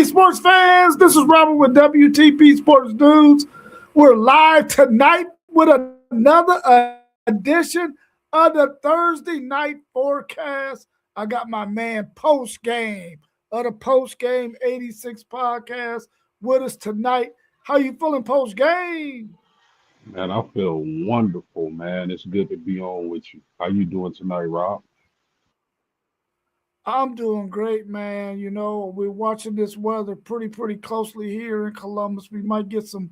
sports fans. This is Robert with WTP Sports News. We're live tonight with another edition of the Thursday night forecast. I got my man Post Game of the Post Game 86 podcast with us tonight. How you feeling, Post Game? Man, I feel wonderful, man. It's good to be on with you. How you doing tonight, Rob? I'm doing great, man. You know, we're watching this weather pretty closely here in Columbus. We might get some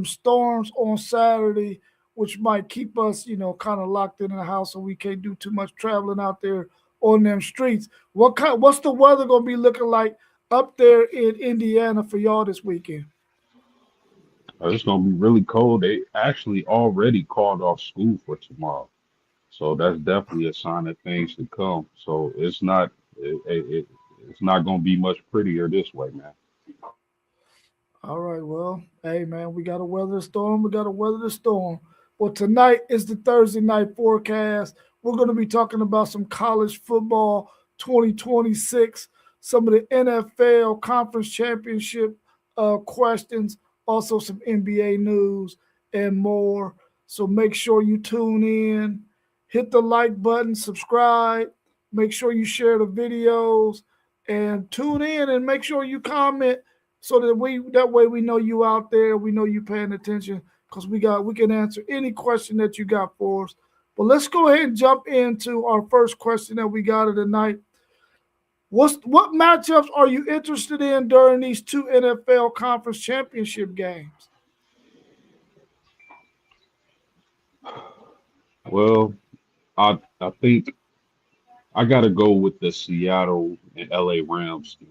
storms on Saturday, which might keep us, kind of locked in the house, so we can't do too much traveling out there on them streets. What's the weather gonna be looking like up there in Indiana for y'all this weekend? It's gonna be really cold. They actually already called off school for tomorrow, so that's definitely a sign of things to come. So it's not gonna be much prettier this way, man. All right, well, hey man, we got to weather the storm. We got to weather the storm. Well, tonight is the Thursday night forecast. We're going to be talking about some college football 2026, some of the NFL conference championship questions, also some NBA news and more. So make sure you tune in, hit the like button, subscribe, make sure you share the videos, and tune in and make sure you comment so that way we know you out there, we know you paying attention because we can answer any question that you got for us. But let's go ahead and jump into our first question that we got of the night. What matchups are you interested in during these two NFL conference championship games? Well, I think I gotta go with the Seattle and LA Rams game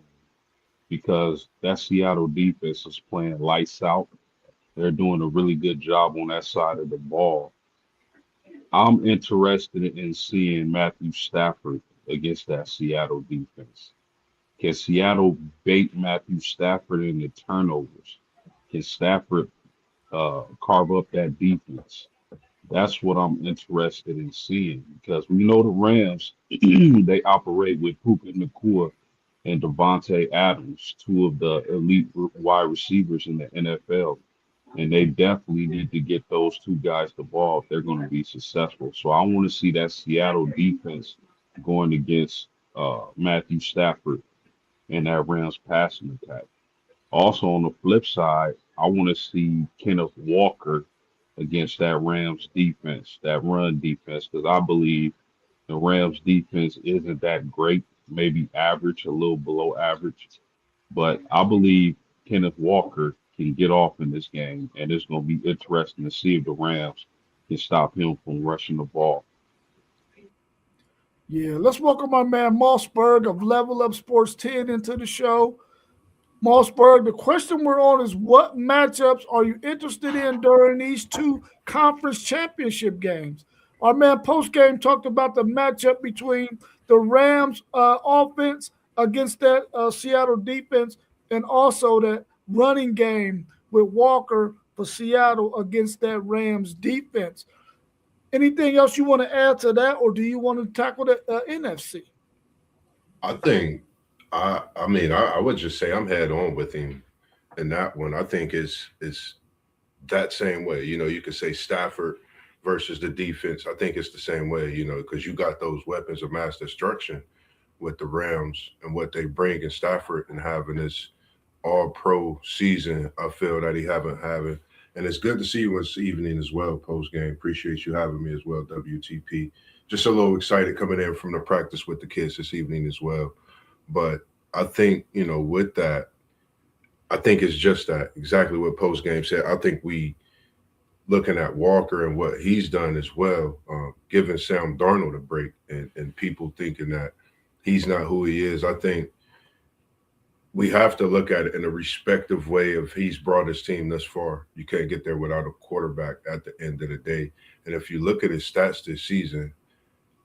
because that Seattle defense is playing lights out. They're doing a really good job on that side of the ball. I'm interested in seeing Matthew Stafford against that Seattle defense. Can Seattle bait Matthew Stafford in the turnovers? Can Stafford carve up that defense? That's what I'm interested in seeing because we know the Rams, they operate with Puka Nakua and Devontae Adams, two of the elite wide receivers in the NFL. And they definitely need to get those two guys the ball if they're going to be successful. So I want to see that Seattle defense going against Matthew Stafford and that Rams passing attack. Also, on the flip side, I want to see Kenneth Walker against that Rams defense, that run defense, because I believe the Rams defense isn't that great, maybe average, a little below average. But I believe Kenneth Walker can get off in this game, and it's going to be interesting to see if the Rams can stop him from rushing the ball. Yeah, let's welcome my man Mossberg of Level Up Sports 10 into the show. Mossberg, the question we're on is what matchups are you interested in during these two conference championship games? Our man post game talked about the matchup between the Rams offense against that Seattle defense and also that running game with Walker for Seattle against that Rams defense. Anything else you want to add to that, or do you want to tackle the NFC? I think I would just say I'm head on with him in that one. I think is that same way. You could say Stafford versus the defense. I think it's the same way, because you got those weapons of mass destruction with the Rams and what they bring in Stafford and having this all pro season. I feel that he haven't having. And it's good to see you this evening as well, post game. Appreciate you having me as well, WTP. Just a little excited coming in from the practice with the kids this evening as well. But I think, with that, I think it's just that exactly what post game said. I think we looking at Walker and what he's done as well, giving Sam Darnold a break and people thinking that he's not who he is. I think we have to look at it in a respective way of he's brought his team this far. You can't get there without a quarterback at the end of the day. And if you look at his stats this season,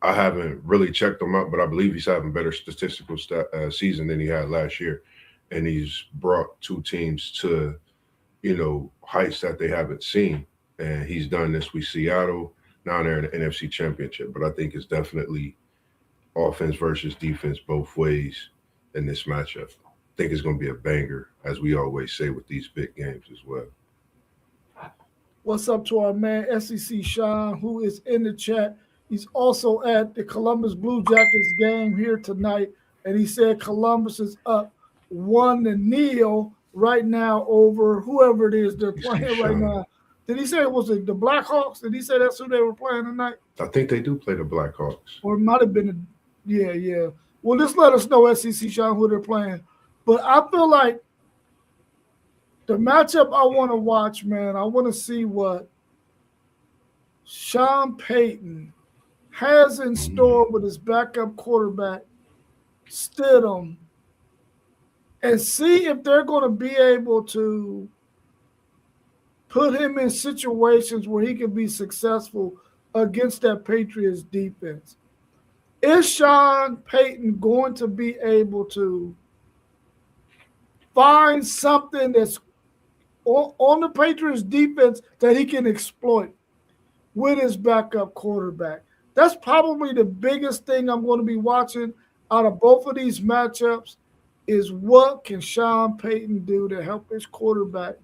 I haven't really checked them out, but I believe he's having better statistical season than he had last year. And he's brought two teams to, heights that they haven't seen. And he's done this with Seattle. Now they're in the NFC Championship. But I think it's definitely offense versus defense both ways in this matchup. think it's going to be a banger, as we always say with these big games as well. What's up to our man SEC Sean, who is in the chat? He's also at the Columbus Blue Jackets game here tonight, and he said Columbus is up 1-0 right now over whoever it is they're playing right now. Did he say it was the Blackhawks? Did he say that's who they were playing tonight? I think they do play the Blackhawks. Or it might have been yeah. Well, just let us know, SEC Sean, who they're playing. But I feel like the matchup I want to watch, man, I want to see what Sean Payton has in store with his backup quarterback, Stidham, and see if they're going to be able to put him in situations where he can be successful against that Patriots defense. Is Sean Payton going to be able to find something that's on the Patriots defense that he can exploit with his backup quarterback? That's probably the biggest thing I'm going to be watching out of both of these matchups is what can Sean Payton do to help his quarterback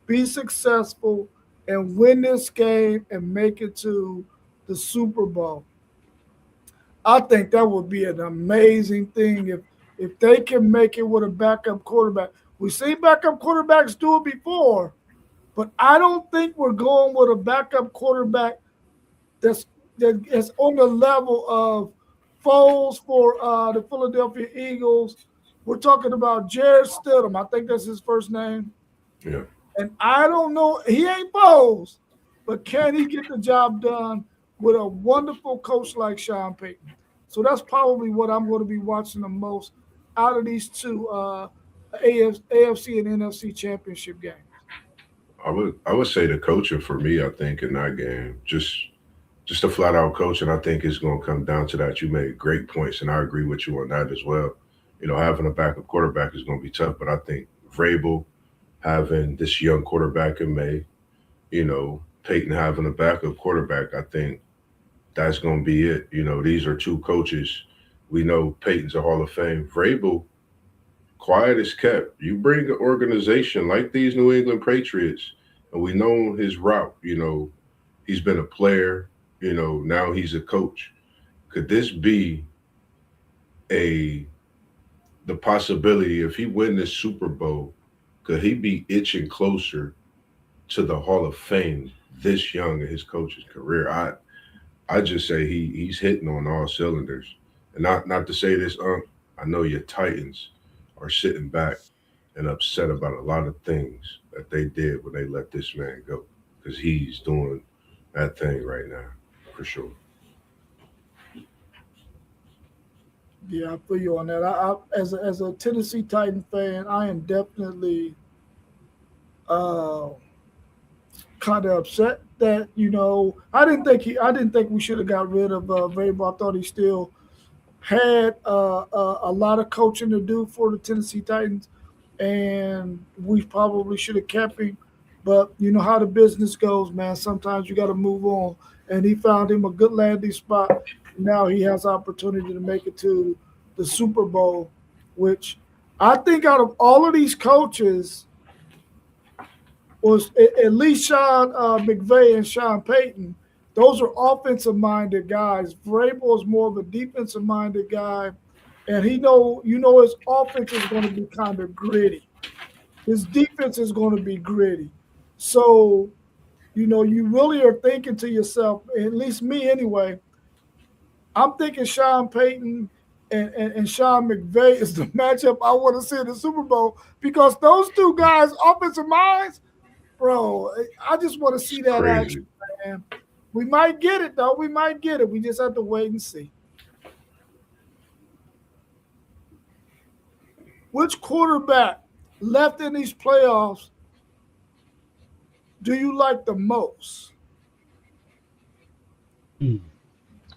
be successful and win this game and make it to the Super Bowl. I think that would be an amazing thing if they can make it with a backup quarterback. We've seen backup quarterbacks do it before, but I don't think we're going with a backup quarterback that's on the level of Foles for the Philadelphia Eagles. We're talking about Jarrett Stidham. I think that's his first name. Yeah. And I don't know. He ain't Foles, but can he get the job done with a wonderful coach like Sean Payton? So that's probably what I'm going to be watching the most out of these two AFC and NFC championship games. I would say the coaching for me, I think, in that game, just a flat out coaching, I think it's going to come down to that. You made great points, and I agree with you on that as well. You know, having a backup quarterback is going to be tough, but I think Vrabel having this young quarterback in May, you know, Peyton having a backup quarterback, I think that's going to be it. You know, these are two coaches. We know Peyton's a Hall of Fame. Vrabel, quiet as kept. You bring an organization like these New England Patriots, and we know his route. You know, he's been a player. You know, now he's a coach. Could this be the possibility if he win this Super Bowl, could he be itching closer to the Hall of Fame this young in his coach's career? I just say he's hitting on all cylinders. And not to say this, I know your Titans are sitting back and upset about a lot of things that they did when they let this man go, because he's doing that thing right now, for sure. Yeah, I feel you on that. I as a Tennessee Titan fan, I am definitely kind of upset that, you know, I didn't think we should have got rid of Vrabel. I thought he still had a lot of coaching to do for the Tennessee Titans, and we probably should have kept him. But you know how the business goes, man. Sometimes you got to move on, and he found him a good landing spot. Now he has opportunity to make it to the Super Bowl, which I think out of all of these coaches was at least Sean McVay and Sean Payton. Those are offensive-minded guys. Vrabel is more of a defensive-minded guy, and his offense is going to be kind of gritty. His defense is going to be gritty. So, you know, you really are thinking to yourself, at least me anyway, I'm thinking Sean Payton and Sean McVay is the matchup I want to see in the Super Bowl, because those two guys, offensive minds, bro, I just want to see that action, man. We might get it, though. We might get it. We just have to wait and see. Which quarterback left in these playoffs do you like the most?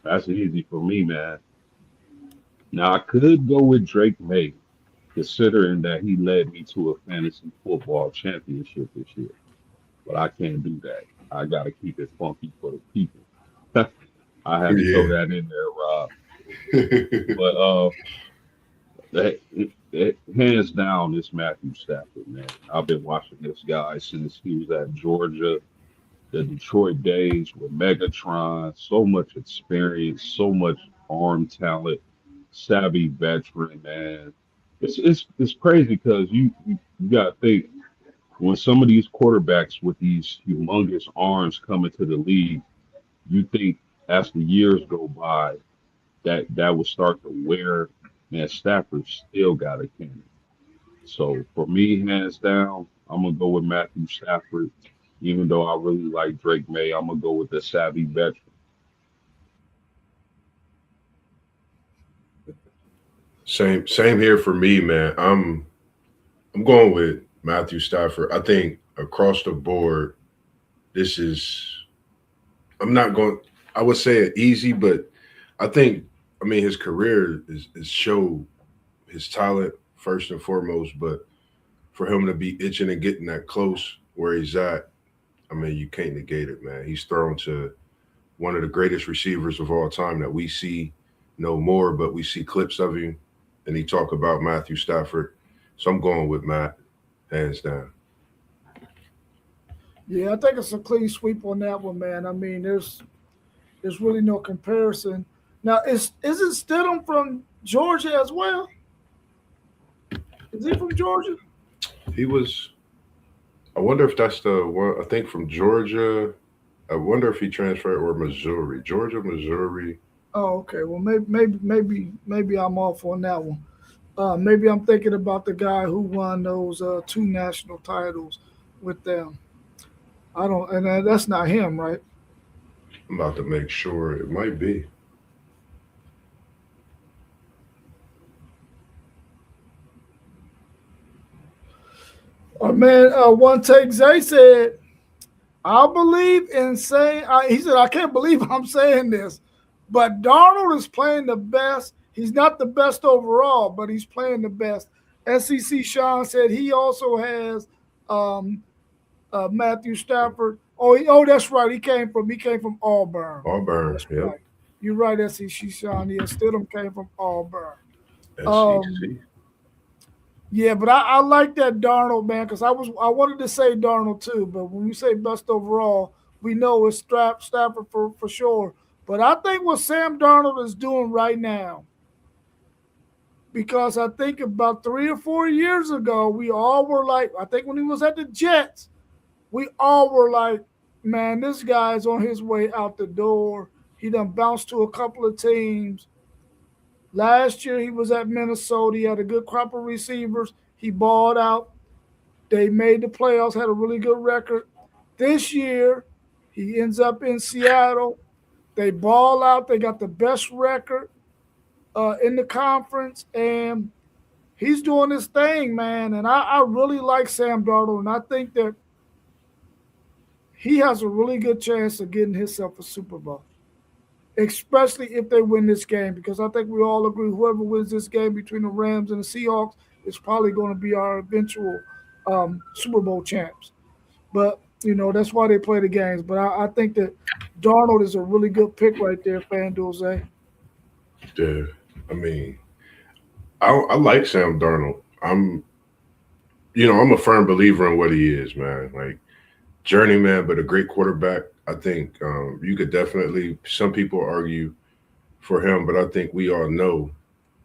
That's easy for me, man. Now, I could go with Drake May, considering that he led me to a fantasy football championship this year. But I can't do that. I got to keep it funky for the people. I have to throw that in there, Rob. But hands down, this Matthew Stafford, man. I've been watching this guy since he was at Georgia, the Detroit days with Megatron. So much experience, so much arm talent, savvy veteran, man. It's crazy because you got to think when some of these quarterbacks with these humongous arms come into the league, you think as the years go by that will start to wear. Man, Stafford still got a cannon. So for me, hands down, I'm gonna go with Matthew Stafford. Even though I really like Drake May, I'm gonna go with the savvy veteran. Same here for me, man. I'm going with Matthew Stafford. I think across the board, this is I'm not going I would say it easy, but I think I mean his career is show his talent first and foremost, but for him to be itching and getting that close where he's at, I mean, you can't negate it, man. He's thrown to one of the greatest receivers of all time that we see no more, but we see clips of him, and he talk about Matthew Stafford. So I'm going with Matt, hands down. Yeah, I think it's a clean sweep on that one, man. I mean, there's really no comparison. Now, isn't Stidham from Georgia as well? Is he from Georgia? He was. I wonder if that's the one. I think from Georgia. I wonder if he transferred or Missouri, Georgia, Missouri. Oh, okay. Well, maybe I'm off on that one. Maybe I'm thinking about the guy who won those two national titles with them. I don't, and that's not him, right? I'm about to make sure it might be. Man, one take Zay said, I believe in saying, he said, I can't believe I'm saying this, but Darnold is playing the best. He's not the best overall, but he's playing the best. SEC Sean said he also has Matthew Stafford. That's right. He came from Auburn. Auburn, That's yep. right. You're right, SEC Sean. Yeah, Stidham came from Auburn. SEC. Yeah, but I like that Darnold, man, because I wanted to say Darnold too, but when we say best overall, we know it's Stafford for sure. But I think what Sam Darnold is doing right now, because I think about 3 or 4 years ago, we all were like, I think when he was at the Jets, we all were like, man, this guy's on his way out the door. He done bounced to a couple of teams. Last year, he was at Minnesota. He had a good crop of receivers. He balled out. They made the playoffs, had a really good record. This year, he ends up in Seattle. They ball out. They got the best record in the conference, and he's doing his thing, man. And I really like Sam Darnold, and I think that he has a really good chance of getting himself a Super Bowl, especially if they win this game, because I think we all agree whoever wins this game between the Rams and the Seahawks is probably going to be our eventual Super Bowl champs. But, that's why they play the games. But I think that Darnold is a really good pick right there, FanDuel, Zay. Yeah, I mean, I like Sam Darnold. I'm a firm believer in what he is, man. Like, journeyman, but a great quarterback. I think you could definitely. Some people argue for him, but I think we all know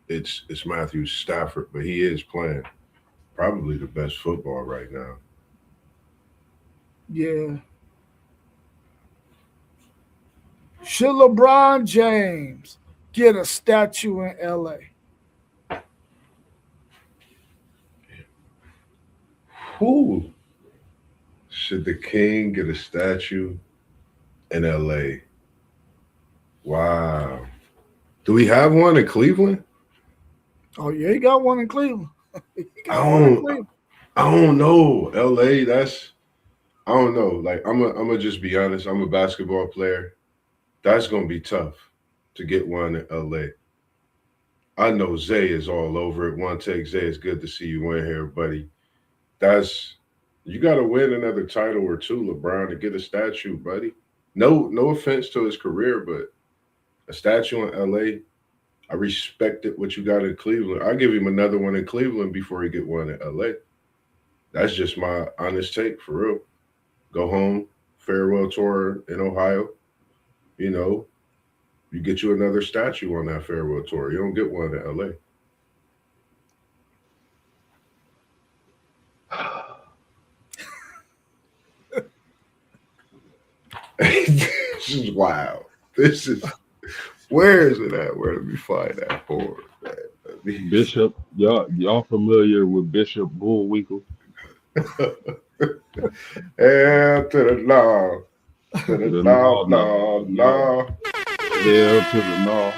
it's Matthew Stafford. But he is playing probably the best football right now. Yeah. Should LeBron James get a statue in L.A.? Who should the King get a statue in L.A.? Wow. Do we have one in Cleveland? Oh, yeah, he got one in Cleveland. I don't know. L.A. I don't know. Like I'm gonna just be honest. I'm a basketball player. That's gonna be tough to get one in LA. I know Zay is all over it. One take, Zay. It's good to see you in here, buddy. You got to win another title or two, LeBron, to get a statue, buddy. No offense to his career, but a statue in LA, I respected what you got in Cleveland. I'll give him another one in Cleveland before he get one in LA. That's just my honest take for real. Go home, farewell tour in Ohio. You know, you get you another statue on that farewell tour. You don't get one in LA. This is wild. This is where is it at? Where do we find that for? Bishop, y'all familiar with Bishop Bullwinkle? Hell to the law. To the law, law, law. Hell to the law.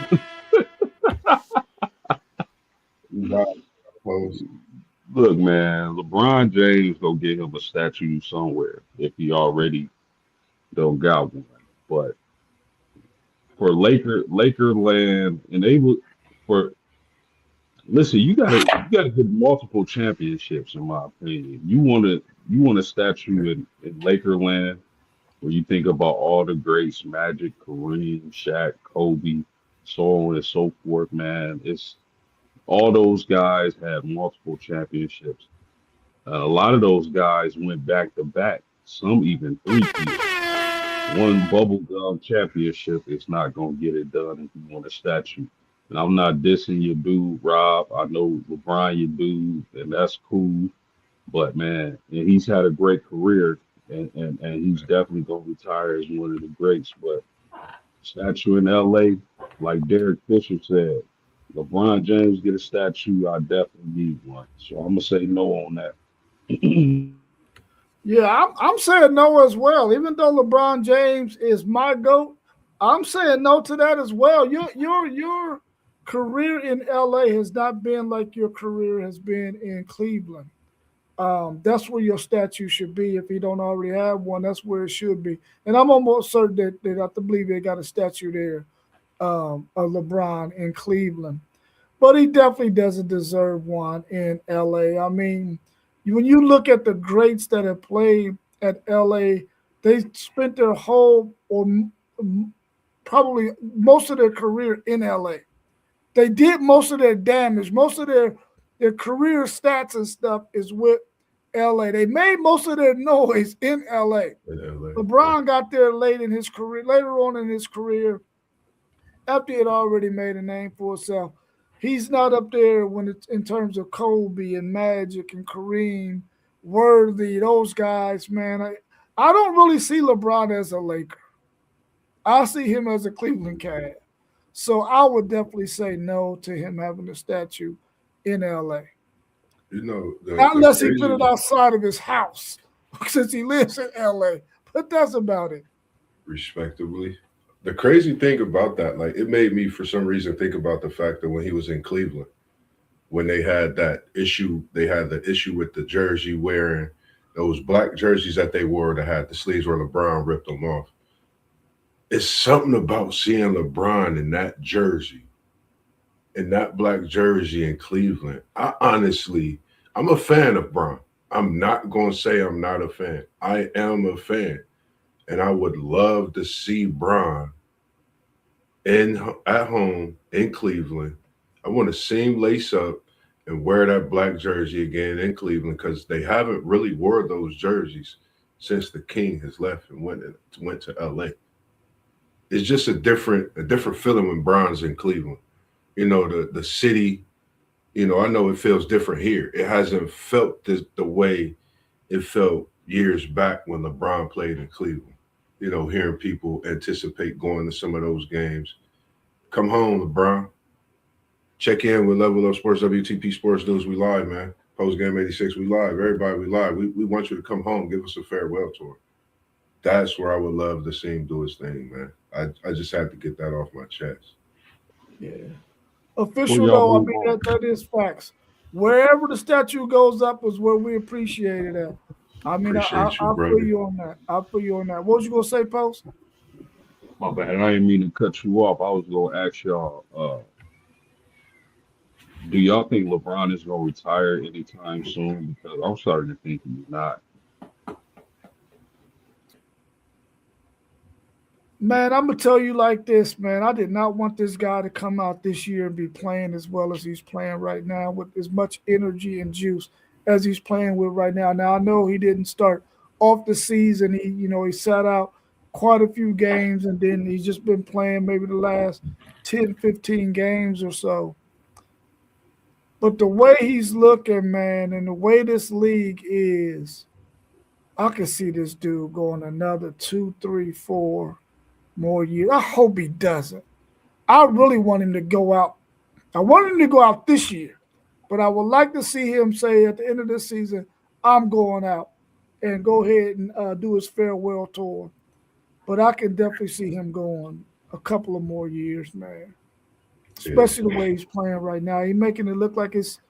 Look, man, LeBron James go get him a statue somewhere if he already don't got one. But for Laker land, and they would for listen, you gotta get multiple championships in my opinion. You want a statue in Lakerland where you think about all the greats, Magic, Kareem, Shaq, Kobe, so on and so forth, man. It's all those guys had multiple championships. A lot of those guys went back to back, some even three. One bubblegum championship is not gonna get it done if you want a statue. And I'm not dissing your dude, Rob. I know LeBron, your dude, and that's cool. But man, and he's had a great career, and he's definitely gonna retire as one of the greats. But statue in LA, like Derek Fisher said, LeBron James get a statue, I definitely need one. So I'm gonna say no on that. Yeah, I'm saying no as well. Even though LeBron James is my GOAT, I'm saying no to that as well. Your career in LA has not been like your career has been in Cleveland. That's where your statue should be. If you don't already have one, that's where it should be. And I'm almost certain that I have to believe they got a statue there of LeBron in Cleveland. But he definitely doesn't deserve one in LA. I mean, when you look at the greats that have played at LA, they spent their whole or probably most of their career in LA. They did most of their damage, most of their career stats and stuff is with LA. They made most of their noise in LA. LeBron got there later on in his career, after he had already made a name for himself. He's not up there when it's in terms of Kobe and Magic and Kareem, Worthy, those guys, man. I don't really see LeBron as a Laker. I see him as a Cleveland Cavs. So I would definitely say no to him having a statue in LA. You know, unless he put it outside of his house, since he lives in LA. But that's about it. Respectably. The crazy thing about that, like it made me for some reason think about the fact that when he was in Cleveland, when they had that issue, they had the issue with the jersey wearing those black jerseys that they wore that had the sleeves where LeBron ripped them off. It's something about seeing LeBron in that jersey, in that black jersey in Cleveland. I'm a fan of Bron. I'm not going to say I'm not a fan. I am a fan. And I would love to see Bron at home in Cleveland. I want to see him lace up and wear that black jersey again in Cleveland because they haven't really wore those jerseys since the King has left and went to LA. It's just a different feeling when Bron's in Cleveland. You know, the city, you know, I know it feels different here. It hasn't felt the way it felt years back when LeBron played in Cleveland. You know, hearing people anticipate going to some of those games. Come home, LeBron. Check in with Level Up Sports, WTP Sports News. We live, man. Post Game 86, we live. Everybody, we live. We want you to come home, give us a farewell tour. That's where I would love to see him do his thing, man. I just had to get that off my chest. Yeah. Official, though, I mean, that is facts. Wherever the statue goes up is where we appreciate it at. I mean, I'll feel you on that. What was you going to say, Post? My bad. I didn't mean to cut you off. I was going to ask y'all, do y'all think LeBron is going to retire anytime soon? Because I'm starting to think he's not. Man, I'm gonna tell you like this, man. I did not want this guy to come out this year and be playing as well as he's playing right now, with as much energy and juice as he's playing with right now. Now I know he didn't start off the season. He sat out quite a few games, and then he's just been playing maybe the last 10, 15 games or so. But the way he's looking, man, and the way this league is, I can see this dude going another 2, 3, 4 more years. I hope he doesn't. I really want him to go out. I want him to go out this year, but I would like to see him say at the end of this season, I'm going out, and go ahead and do his farewell tour. But I can definitely see him going a couple of more years, man. Yeah, Especially the way he's playing right now. He's making it look like it's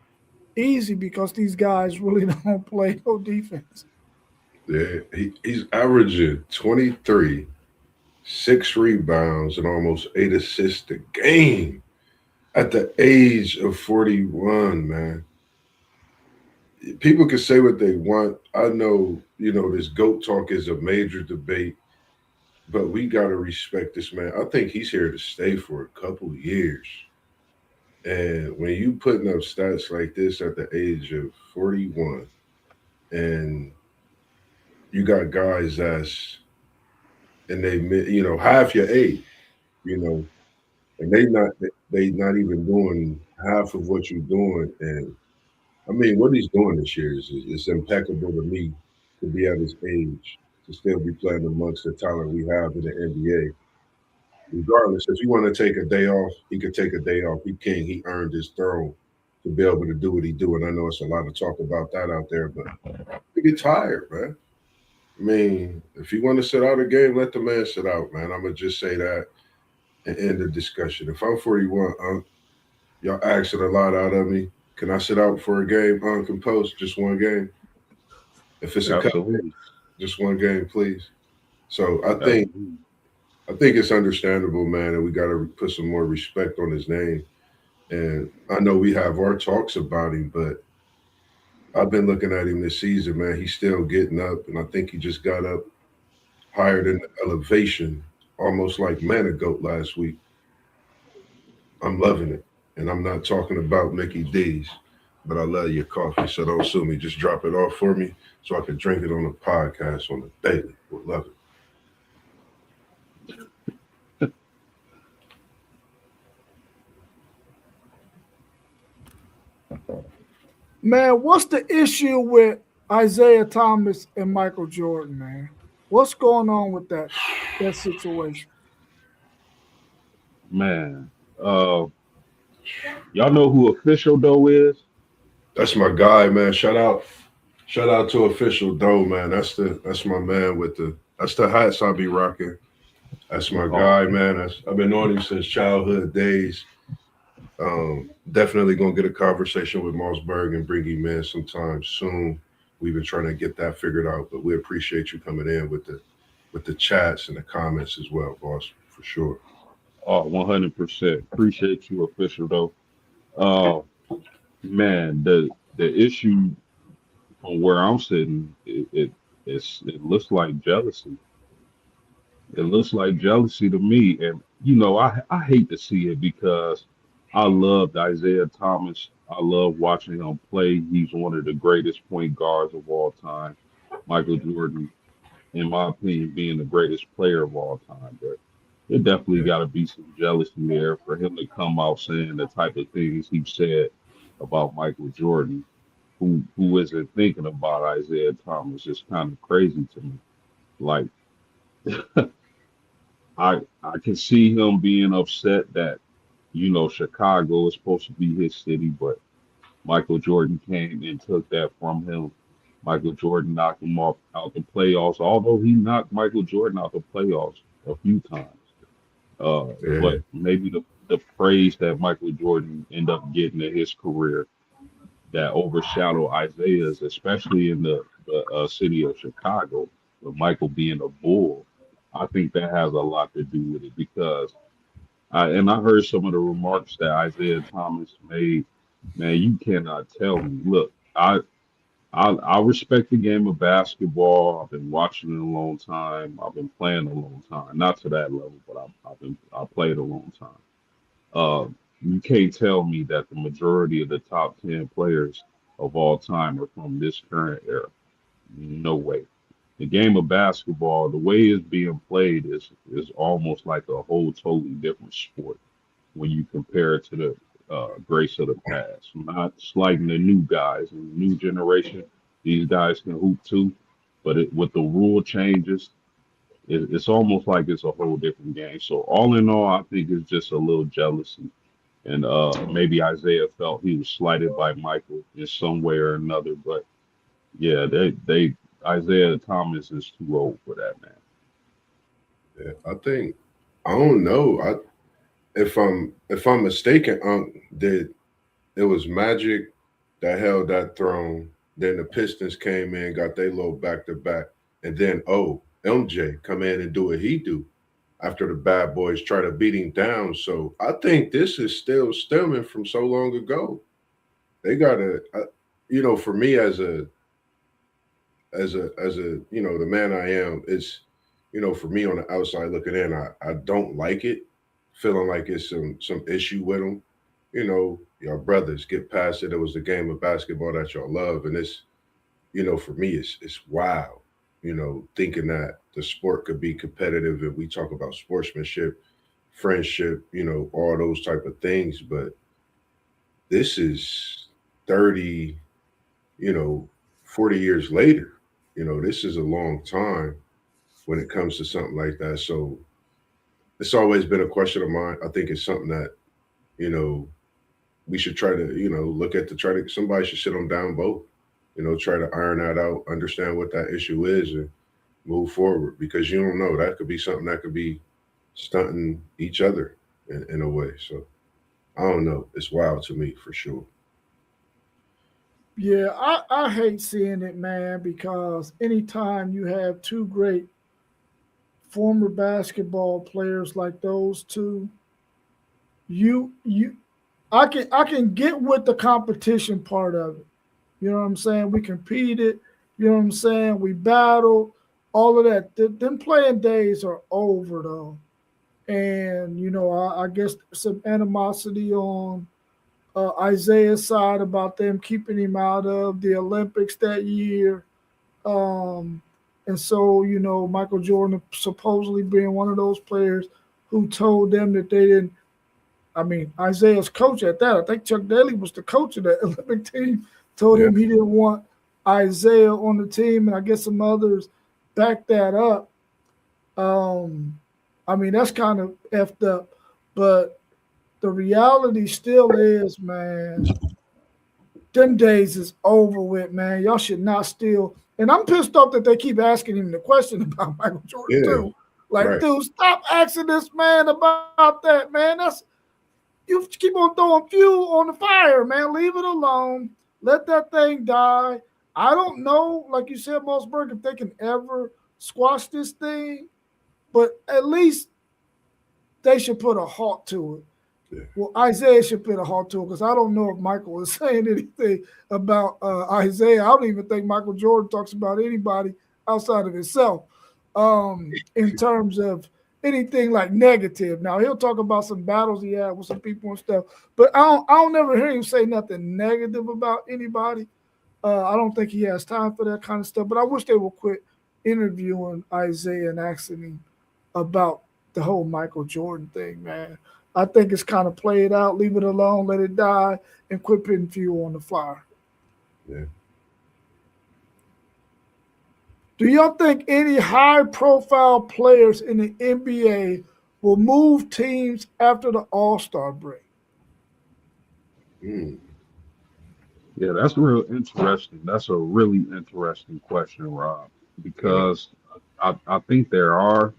easy because these guys really don't play no defense. yeah. He's averaging 23, 6 rebounds, and almost 8 assists a game at the age of 41, man. People can say what they want. I know, this GOAT talk is a major debate, but we got to respect this man. I think he's here to stay for a couple of years. And when you putting up stats like this at the age of 41, and you got guys that's and half your age, you know, and they not even doing half of what you're doing. And I mean, what he's doing this year is impeccable to me, to be at his age, to still be playing amongst the talent we have in the NBA. Regardless, if you want to take a day off, he could take a day off. He can. He earned his throne to be able to do what he do. And I know it's a lot of talk about that out there, but he get tired, man. I mean, if you want to sit out a game, let the man sit out, man. I'm gonna just say that and end the discussion. If I'm 41, y'all asking a lot out of me. Can I sit out for a game uncomposed? Just one game. If it's a cup, Absolutely. just one game, please. So Absolutely. I think it's understandable, man, and we got to put some more respect on his name. And I know we have our talks about him, but I've been looking at him this season, man. He's still getting up, and I think he just got up higher than the elevation, almost like Manigoat last week. I'm loving it. And I'm not talking about Mickey D's, but I love your coffee. So don't sue me. Just drop it off for me so I can drink it on the podcast on the daily. We'll love it. Man, what's the issue with Isaiah Thomas and Michael Jordan, man? What's going on with that situation? Man, y'all know who Official Doe is? That's my guy, man. Shout out to Official Doe, man. That's my man with that's the hats I be rocking. That's my Oh, guy, man. I've been on him since childhood days. Definitely gonna get a conversation with Mossberg and bring him in sometime soon. We've been trying to get that figured out, but we appreciate you coming in with the chats and the comments as well, boss, for sure. oh, 100%. Appreciate you, Official Doe. Uh, man, the issue from where I'm sitting, it looks like jealousy. It looks like jealousy to me, and I hate to see it because I loved Isaiah Thomas. I love watching him play. He's one of the greatest point guards of all time. Michael Jordan, in my opinion, being the greatest player of all time. But it definitely Yeah, got to be some jealousy there for him to come out saying the type of things he said about Michael Jordan. Who isn't thinking about Isaiah Thomas? It's kind of crazy to me. Like I can see him being upset that Chicago is supposed to be his city, but Michael Jordan came and took that from him. Michael Jordan knocked him off out the playoffs, although he knocked Michael Jordan out the playoffs a few times. yeah, But maybe the praise that Michael Jordan ended up getting in his career that overshadow Isaiah's, especially in the city of Chicago, with Michael being a bull. I think that has a lot to do with it because I heard some of the remarks that Isaiah Thomas made. Man, you cannot tell me. Look, I respect the game of basketball. I've been watching it a long time. I've been playing a long time. Not to that level, but I played a long time. Uh, you can't tell me that the majority of the top 10 players of all time are from this current era. No way. The game of basketball, the way it's being played is almost like a whole totally different sport when you compare it to the grace of the past. I'm not slighting the new guys and the new generation. These guys can hoop too, but with the rule changes, it's almost like it's a whole different game. So all in all, I think it's just a little jealousy, and maybe Isaiah felt he was slighted by Michael in some way or another. But yeah, they Isaiah Thomas is too old for that, man. Yeah, I think I don't know. If I'm mistaken, that it was Magic that held that throne. Then the Pistons came in, got their little back to back, and then MJ come in and do what he do after the bad boys try to beat him down. So I think this is still stemming from so long ago. They gotta, for me as a the man I am, it's for me on the outside looking in, I don't like it, feeling like it's some issue with them. Y'all brothers get past it. It was the game of basketball that y'all love, and for me it's wild. Thinking that the sport could be competitive, and we talk about sportsmanship, friendship, all those type of things, but this is 30, you know, 40 years later. This is a long time when it comes to something like that. So it's always been a question of mine. I think it's something that, you know, we should try to, look at somebody should sit them down both, try to iron that out, understand what that issue is and move forward because you don't know. That could be something that could be stunting each other in a way. So I don't know. It's wild to me for sure. Yeah, I hate seeing it, man, because anytime you have two great former basketball players like those two, you I can get with the competition part of it. You know what I'm saying? We competed, you know what I'm saying? We battled, all of that. Them playing days are over though. And I guess some animosity on Isaiah's side about them keeping him out of the Olympics that year. Um, and so, Michael Jordan supposedly being one of those players who told them that they didn't. I mean, Isaiah's coach at that, I think Chuck Daly was the coach of that Olympic team, told Yeah. him he didn't want Isaiah on the team. And I guess some others backed that up. Um, I mean, that's kind of effed up. But the reality still is, man, them days is over with, man. Y'all should not steal. And I'm pissed off that they keep asking him the question about Michael Jordan Yeah. too. Like, Right. dude, stop asking this man about that, man. That's you keep on throwing fuel on the fire, man. Leave it alone. Let that thing die. I don't know, like you said, Mossberg, if they can ever squash this thing, but at least they should put a halt to it. Yeah. Well, Isaiah should put a halt to it because I don't know if Michael is saying anything about Isaiah. I don't even think Michael Jordan talks about anybody outside of himself in terms of anything like negative. Now he'll talk about some battles he had with some people and stuff, but I don't never hear him say nothing negative about anybody. I don't think he has time for that kind of stuff. But I wish they would quit interviewing Isaiah and asking him about the whole Michael Jordan thing, man. I think it's kind of played out. Leave it alone, let it die, and quit putting fuel on the fire. Yeah. Do y'all think any high-profile players in the NBA will move teams after the All-Star break? Mm. Yeah, that's real interesting. That's a really interesting question, Rob, Yeah. because I think there's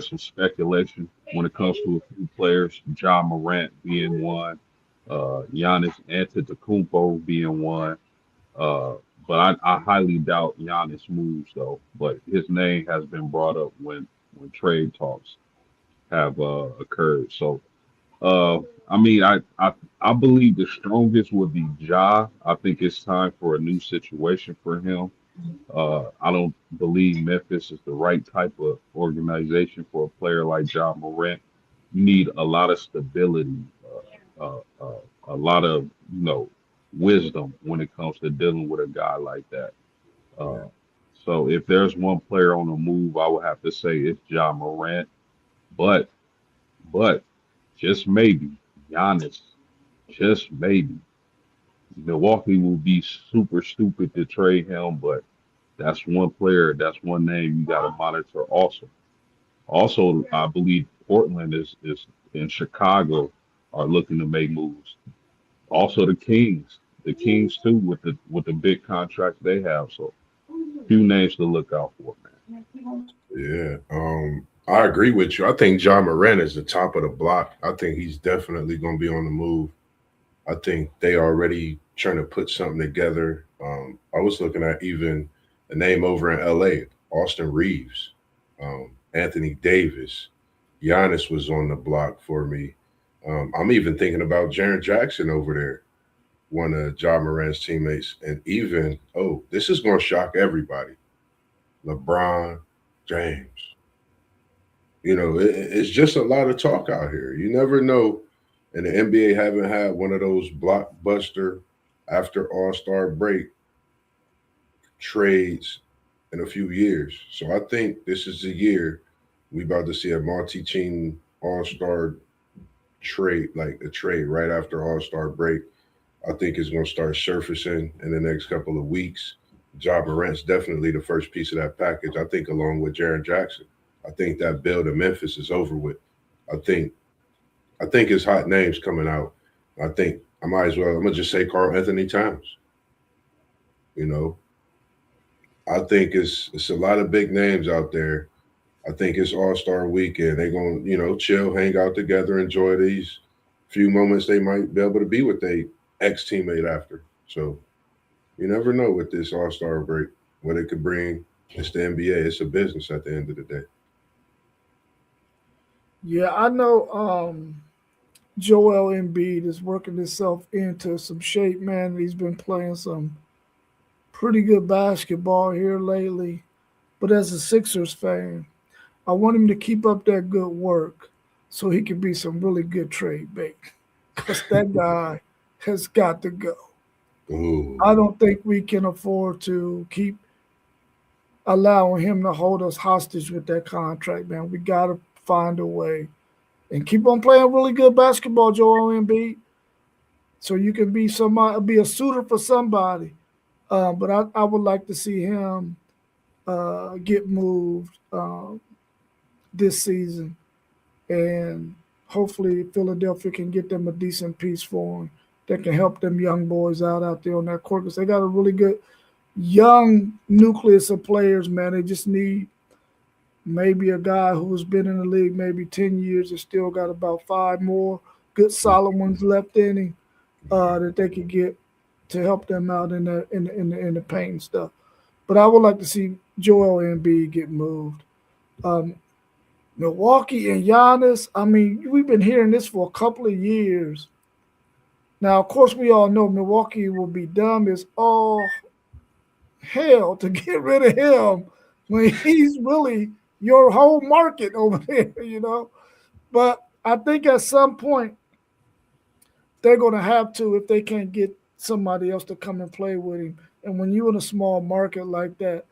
some speculation when it comes to a few players, John Morant being one, Giannis Antetokounmpo being one. Uh, but I highly doubt Giannis moves though. But his name has been brought up when trade talks have occurred. So Uh, I mean, I believe the strongest would be Ja. I think it's time for a new situation for him. I don't believe Memphis is the right type of organization for a player like Ja Morant. You need a lot of stability, a lot of wisdom when it comes to dealing with a guy like that. Yeah. Uh, so if there's one player on the move, I would have to say it's Ja Morant. But but just maybe Giannis, just maybe Milwaukee will be super stupid to trade him, but that's one player, that's one name you got to monitor also. Also, I believe Portland is in Chicago are looking to make moves. Also, the Kings too with the big contracts they have. So, few names to look out for, man. Yeah. I agree with you. I think John Moran is the top of the block. I think he's definitely going to be on the move. I think they already trying to put something together. I was looking at even a name over in LA, Austin Reeves, Anthony Davis, Giannis was on the block for me. I'm even thinking about Jaren Jackson over there, one of John Moran's teammates, and even this is going to shock everybody. LeBron James. It's just a lot of talk out here. You never know. And the NBA haven't had one of those blockbuster after All Star break trades in a few years. So I think this is the year we about to see a multi-team All Star trade, like a trade right after All Star break. I think it's going to start surfacing in the next couple of weeks. Ja Morant's definitely the first piece of that package. I think along with Jaren Jackson. I think that build in Memphis is over with. I think I think it's hot names coming out. I think I might as well. I'm gonna just say Carl Anthony Towns. You know, I think it's a lot of big names out there. I think it's All Star Weekend. They're gonna chill, hang out together, enjoy these few moments they might be able to be with their ex teammate after. So you never know with this All Star break what it could bring. It's the NBA. It's a business at the end of the day. Yeah, I know Joel Embiid is working himself into some shape, man. He's been playing some pretty good basketball here lately. But as a Sixers fan, I want him to keep up that good work so he can be some really good trade bait. Because that guy has got to go. I Ooh, don't think we can afford to keep allowing him to hold us hostage with that contract, man. We got to find a way and keep on playing really good basketball, Joel Embiid, so you can be somebody, be a suitor for somebody. But I would like to see him get moved this season, and hopefully Philadelphia can get them a decent piece for him that can help them young boys out there on that court because they got a really good young nucleus of players, man. They just need maybe a guy who's been in the league maybe 10 years and still got about five more good solid ones left in him that they could get to help them out in the paint and stuff. But I would like to see Joel Embiid get moved. Um, Milwaukee and Giannis, I mean, we've been hearing this for a couple of years. Now, of course, we all know Milwaukee will be dumb as all hell to get rid of him when he's really your whole market over there. But I think at some point they're going to have to if they can't get somebody else to come and play with him. And when you're in a small market like that,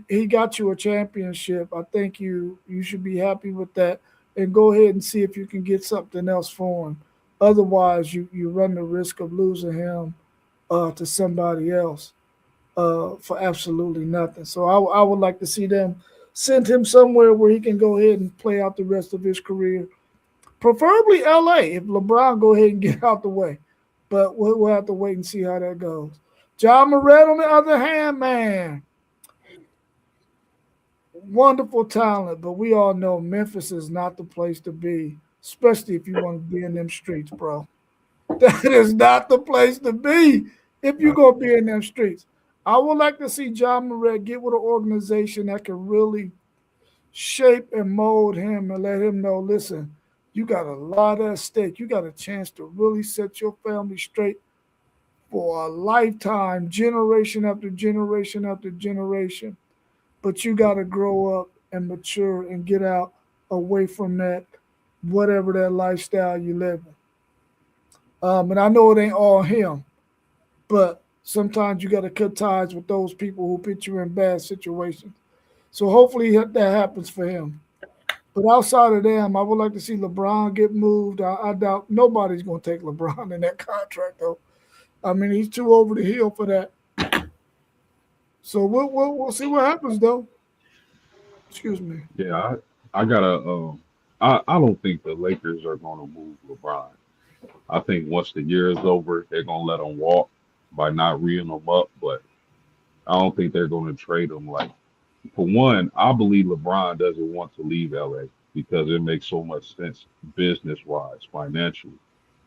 he got you a championship. I think you should be happy with that and go ahead and see if you can get something else for him. Otherwise, you run the risk of losing him to somebody else for absolutely nothing. So I would like to see them send him somewhere where he can go ahead and play out the rest of his career, preferably LA if LeBron go ahead and get out the way. But we'll have to wait and see how that goes. John Moran, on the other hand, man, wonderful talent, but we all know Memphis is not the place to be, especially if you want to be in them streets, bro. That is not the place to be if you're going to be in them streets. I would like to see John Moran get with an organization that can really shape and mold him and let him know, listen, You got a lot at stake. You got a chance to really set your family straight for a lifetime, generation after generation after generation. But you got to grow up and mature and get out away from that, whatever that lifestyle you live in. And I know it ain't all him, but sometimes you got to cut ties with those people who put you in bad situations. So hopefully that happens for him. But outside of them, I would like to see LeBron get moved. I doubt nobody's going to take LeBron in that contract, though. I mean, he's too over the hill for that. So we'll see what happens, though. Excuse me. Yeah, I gotta. I don't think the Lakers are gonna move LeBron. I think once the year is over, they're gonna let him walk by not reading him up. But I don't think they're gonna trade him. Like for one, I believe LeBron doesn't want to leave LA because it makes so much sense business wise, financially.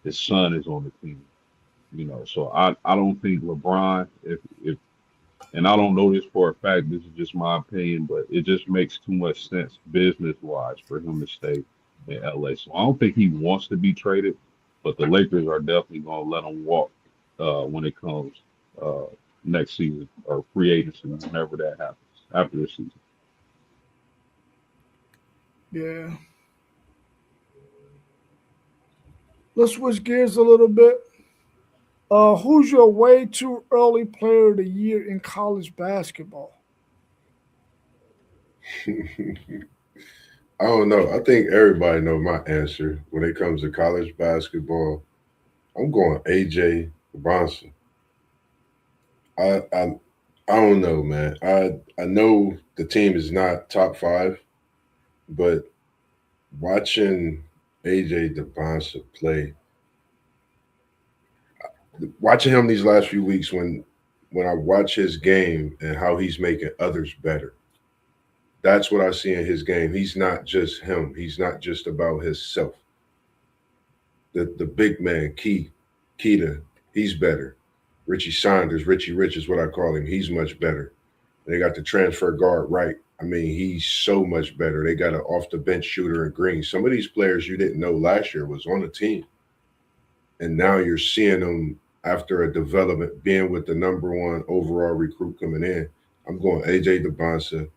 His son is on the team, So I don't think LeBron, if and I don't know this for a fact, this is just my opinion, but it just makes too much sense business wise for him to stay in LA. So I don't think he wants to be traded, but the Lakers are definitely gonna let him walk when it comes uh, next season or free agency, whenever that happens after this season. Yeah. Let's switch gears a little bit. Who's your way too early player of the year in college basketball? I don't know. I think everybody know my answer when it comes to college basketball. I'm going AJ Bronson. I I I don't know, man. I know the team is not top five, but watching AJ DeBonsa play, watching him these last few weeks when I watch his game and how he's making others better. That's what I see in his game. He's not just him. He's not just about himself. The big man, Keita, he's better. Richie Saunders, Richie Rich is what I call him. He's much better. They got the transfer guard right. I mean, he's so much better. They got an off the bench shooter in Green. Some of these players you didn't know last year was on the team, and now you're seeing them after a development, being with the number one overall recruit coming in. I'm going AJ DeBonsa.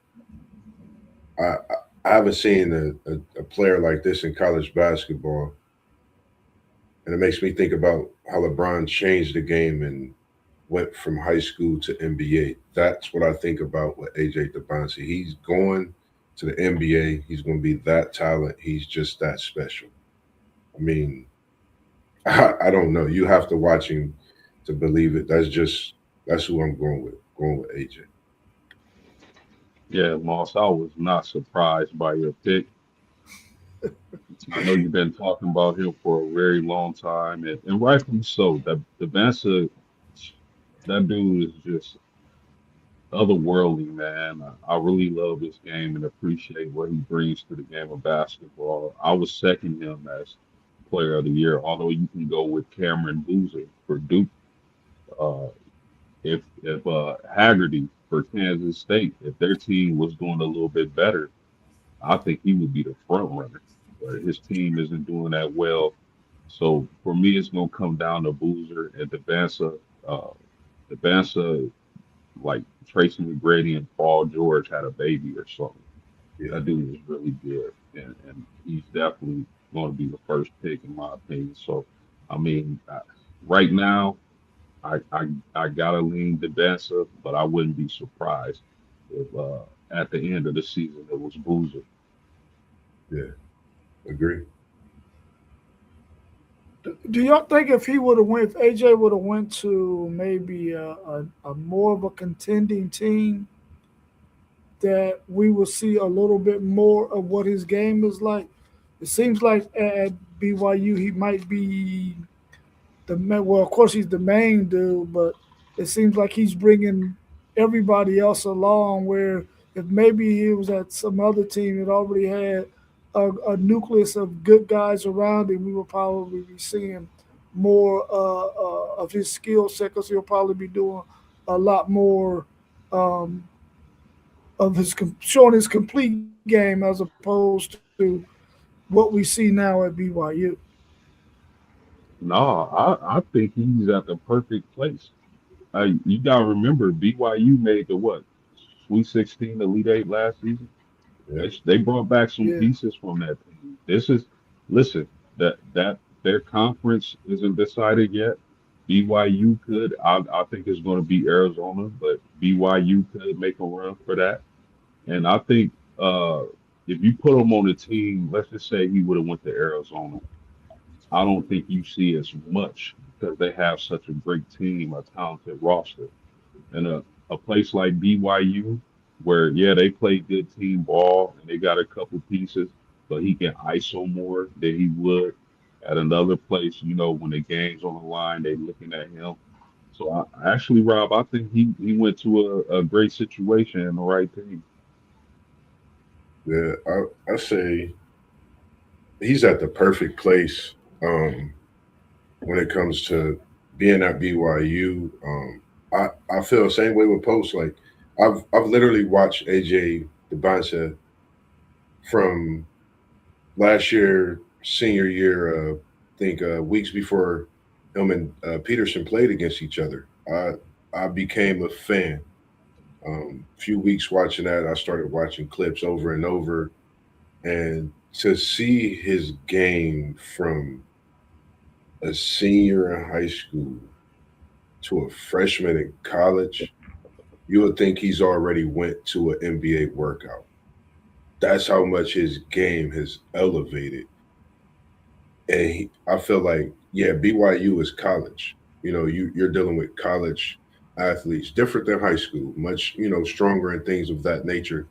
I I haven't seen a player like this in college basketball, and it makes me think about how LeBron changed the game and went from high school to NBA. That's what I think about with AJ DeBonsi. He's going to the NBA. He's going to be that talent. He's just that special. I mean, I don't know. You have to watch him to believe it. That's who I'm going with. Going with AJ. Yeah, Moss, I was not surprised by your pick. I know you've been talking about him for a very long time, and rightfully so. The Vanessa, that dude is just otherworldly, man. I really love his game and appreciate what he brings to the game of basketball. I was second him as player of the year, although you can go with Cameron Boozer for Duke. Uh, if Haggerty for Kansas State, if their team was doing a little bit better, I think he would be the front runner. But his team isn't doing that well. So for me, it's gonna come down to Boozer and Devansa. Devansa, like Tracy McGrady and Paul George had a baby or something. Yeah. That dude is really good, and he's definitely going to be the first pick in my opinion. So, I mean, right now, I gotta lean Devansa, but I wouldn't be surprised if at the end of the season it was Boozer. Yeah. Agree. Do y'all think if he would have went, if AJ would have went to maybe a more of a contending team, that we will see a little bit more of what his game is like? It seems like at BYU he might be well, of course he's the main dude, but it seems like he's bringing everybody else along. Where if maybe he was at some other team that already had a nucleus of good guys around him, we will probably be seeing more of his skill set because he'll probably be doing a lot more um, of his showing his complete game as opposed to what we see now at BYU. No, I think he's at the perfect place. You gotta remember, BYU made the what? Sweet 16, Elite Eight last season. Yeah. They brought back some Yeah. pieces from that team. Listen, that their conference isn't decided yet. BYU could, I think it's going to be Arizona, but BYU could make a run for that. And I think if you put him on a team, let's just say he would have went to Arizona, I don't think you see as much because they have such a great team, a talented roster. And a place like BYU, where yeah, they play good team ball and they got a couple pieces, but he can ISO more than he would at another place. You know, when the game's on the line, they looking at him. So actually, Rob, I think he went to a great situation and the right team. Yeah, I say he's at the perfect place when it comes to being at BYU. I feel the same way with Post. Like I've literally watched AJ DeBansa from last year, senior year. I think weeks before him and Peterson played against each other. I became a fan. Few weeks watching that, I started watching clips over and over, and to see his game from a senior in high school to a freshman in college, you would think he's already went to an NBA workout. That's how much his game has elevated. And I feel like, yeah, BYU is college. You know, you're dealing with college athletes, different than high school, much, stronger and things of that nature.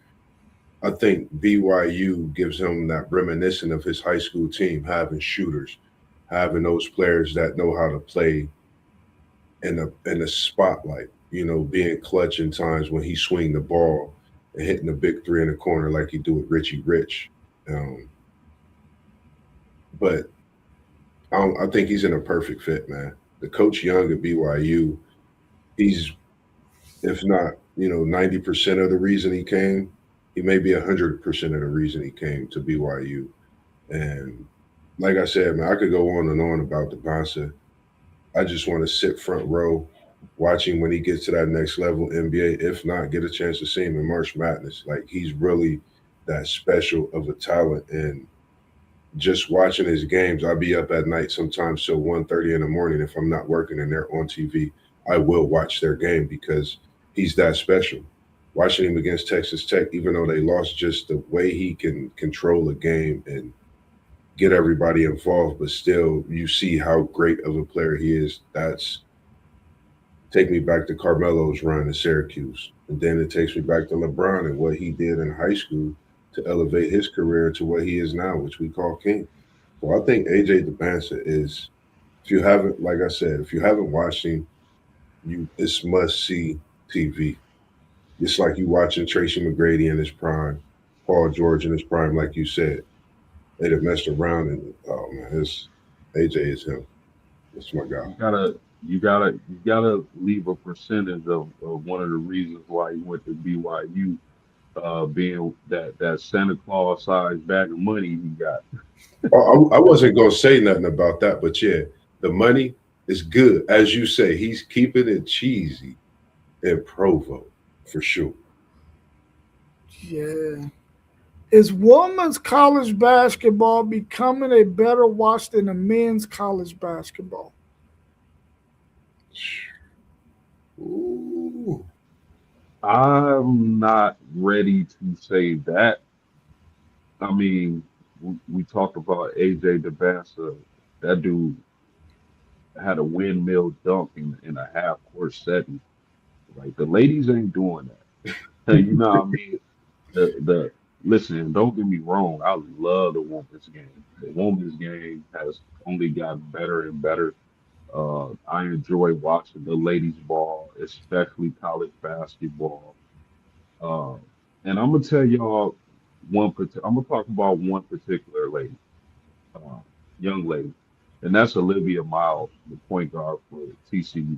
I think BYU gives him that reminiscent of his high school team, having shooters, having those players that know how to play in the spotlight. You know, being clutch in times when he swing the ball and hitting the big three in the corner like he do with Richie Rich. Um, but I think he's in a perfect fit, man. The coach Young at BYU, he's if not 90% of the reason he came, he may be 100% of the reason he came to BYU. And like I said, man, I could go on and on about the Bonsa. I just want to sit front row watching when he gets to that next level NBA. If not, get a chance to see him in March Madness. Like he's really that special of a talent. And just watching his games, I'll be up at night sometimes till 1:30 in the morning if I'm not working and they're on TV. I will watch their game because he's that special. Watching him against Texas Tech, even though they lost, just the way he can control a game and get everybody involved, but still you see how great of a player he is. That's take me back to Carmelo's run in Syracuse. And then it takes me back to LeBron and what he did in high school to elevate his career to what he is now, which we call king. So I think AJ DeBansa is, if you haven't, like I said, if you haven't watched him, it's must see TV. It's like you watching Tracy McGrady in his prime, Paul George in his prime, like you said. They'd have messed around and oh man, it's AJ is him. That's my guy. You gotta leave a percentage of one of the reasons why he went to BYU, being that Santa Claus sized bag of money he got. I wasn't gonna say nothing about that, but yeah, the money is good. As you say, he's keeping it cheesy in Provo for sure. Yeah. Is women's college basketball becoming a better watch than the men's college basketball? Ooh. I'm not ready to say that. I mean, we talked about AJ DeBassa. That dude had a windmill dunk in a half court setting. Like the ladies ain't doing that. You know what I mean? The listen, don't get me wrong. I love the women's game. The women's game has only gotten better and better. I enjoy watching the ladies ball, especially college basketball. Uh, and I'm gonna tell y'all I'm gonna talk about one particular lady, uh, young lady, and that's Olivia Miles, the point guard for TCU.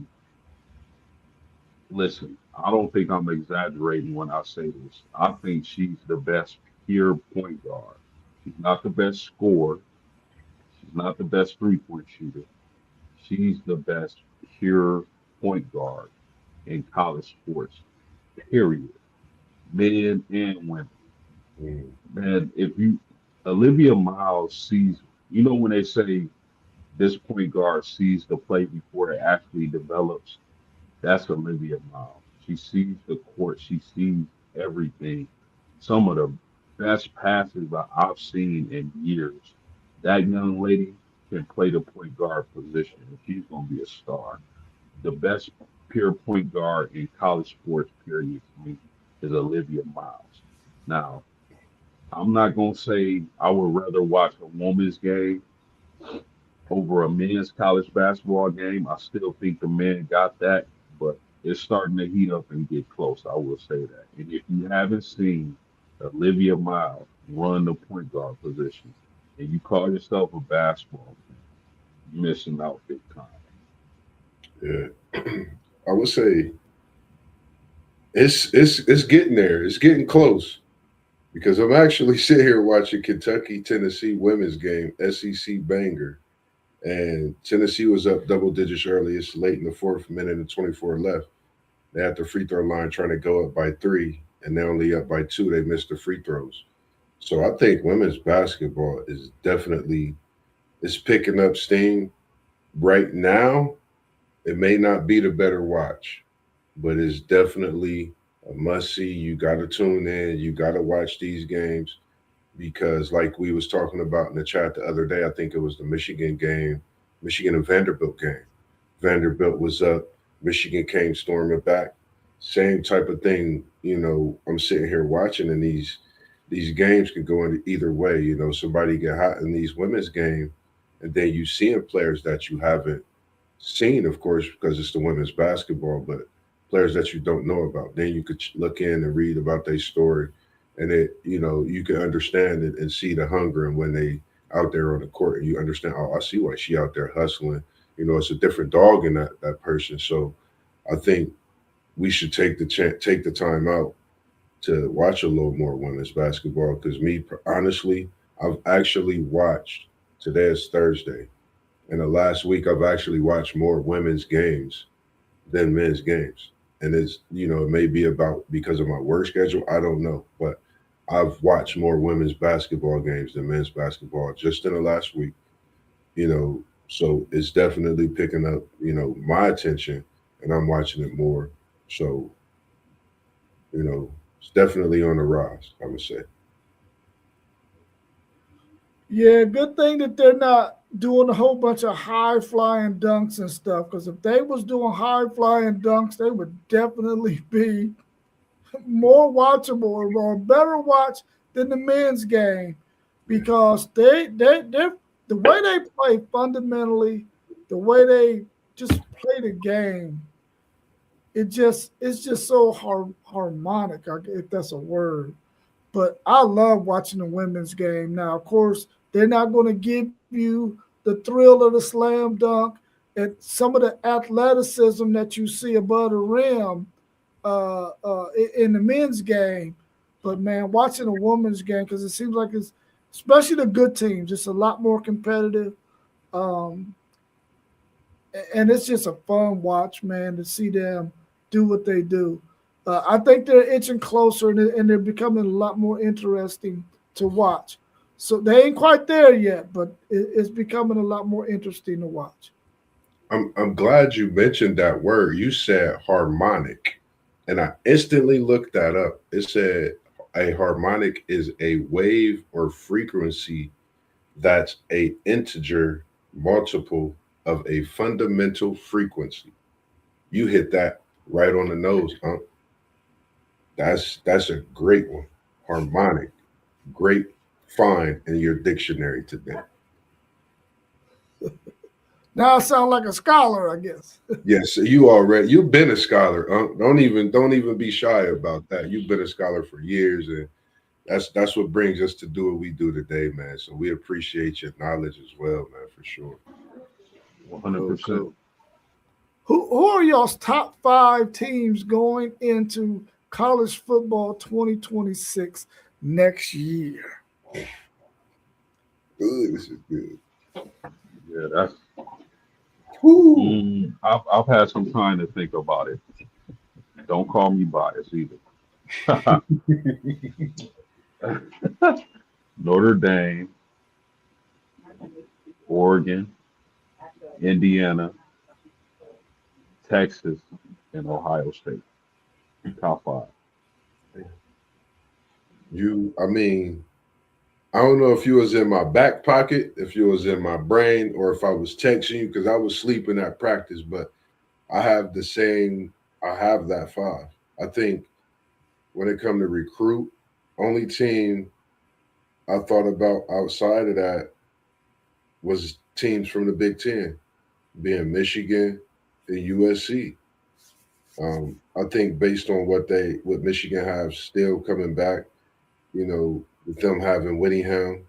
Listen, I don't think I'm exaggerating when I say this. I think she's the best pure point guard. She's not the best scorer. She's not the best three-point shooter. She's the best pure point guard in college sports, period. Men and women. Mm, Man, if you Olivia Miles sees, when they say this point guard sees the play before it actually develops, that's Olivia Miles. She sees the court, she sees everything. Some of the best passes that I've seen in years. That young lady can play the point guard position, and she's gonna be a star. The best pure point guard in college sports, period, to me, is Olivia Miles. Now, I'm not gonna say I would rather watch a woman's game over a men's college basketball game. I still think the men got that, but it's starting to heat up and get close. I will say that. And if you haven't seen Olivia Miles run the point guard position, and you call yourself a basketball fan, you're missing out big time. yeah. I would say it's getting there. It's getting close because I'm actually sitting here watching Kentucky Tennessee women's game, SEC banger, and Tennessee was up double digits early. It's late in the fourth minute and 24 left. They at the free throw line trying to go up by 3, and they're only up by 2. They missed the free throws. So I think women's basketball is definitely it's picking up steam right now. It may not be the better watch, but it's definitely a must see. You got to tune in. You got to watch these games because, like we was talking about in the chat the other day, I think it was the Michigan game, Michigan and Vanderbilt game. Vanderbilt was up. Michigan came storming back. Same type of thing. I'm sitting here watching, and these games can go into either way. Somebody get hot in these women's game, and then you seeing players that you haven't seen, of course, because it's the women's basketball, but players that you don't know about. Then you could look in and read about their story, and you can understand it and see the hunger and when they out there on the court, and you understand. Oh, I see why she out there hustling. It's a different dog in that person. So I think we should take the time out to watch a little more women's basketball because honestly, I've actually watched. Today is Thursday. In the last week, I've actually watched more women's games than men's games. And it may be about because of my work schedule. I don't know. But I've watched more women's basketball games than men's basketball just in the last week. So it's definitely picking up, my attention and I'm watching it more. So, it's definitely on the rise, I would say. Yeah, good thing that they're not doing a whole bunch of high flying dunks and stuff. Because if they was doing high flying dunks, they would definitely be more watchable or a better watch than the men's game. Because they the way they play fundamentally, the way they just play the game, it's just so harmonic, if that's a word. But I love watching the women's game. Now, of course, they're not going to give you the thrill of the slam dunk and some of the athleticism that you see above the rim in the men's game. But man, watching a women's game, because it seems like it's especially the good teams, it's a lot more competitive. Um, and it's just a fun watch, man, to see them do what they do. I think they're inching closer and they're becoming a lot more interesting to watch. So they ain't quite there yet, but it's becoming a lot more interesting to watch. I'm glad you mentioned that word. You said harmonic, and I instantly looked that up. It said a harmonic is a wave or frequency that's a integer multiple of a fundamental frequency. You hit that right on the nose, huh? That's a great one. Harmonic. Great find in your dictionary today. Now I sound like a scholar, I guess. Yes, you've been a scholar. Don't even be shy about that. You've been a scholar for years, and that's what brings us to do what we do today, man. So we appreciate your knowledge as well, man, for sure. 100%. Who are y'all's top 5 teams going into college football 2026 next year? Good. This is good. Yeah, that's. Woo. I've had some time to think about it. Don't call me biased either. Notre Dame, Oregon, Indiana, Texas, and Ohio State. Top five. I mean, I don't know if you was in my back pocket, if you was in my brain, or if I was texting you because I was sleeping at practice, but I have the same, I have that five. I think when it come to recruit, only team I thought about outside of that was teams from the Big Ten, being Michigan and USC. I think based on what Michigan have still coming back, with them having Whittingham,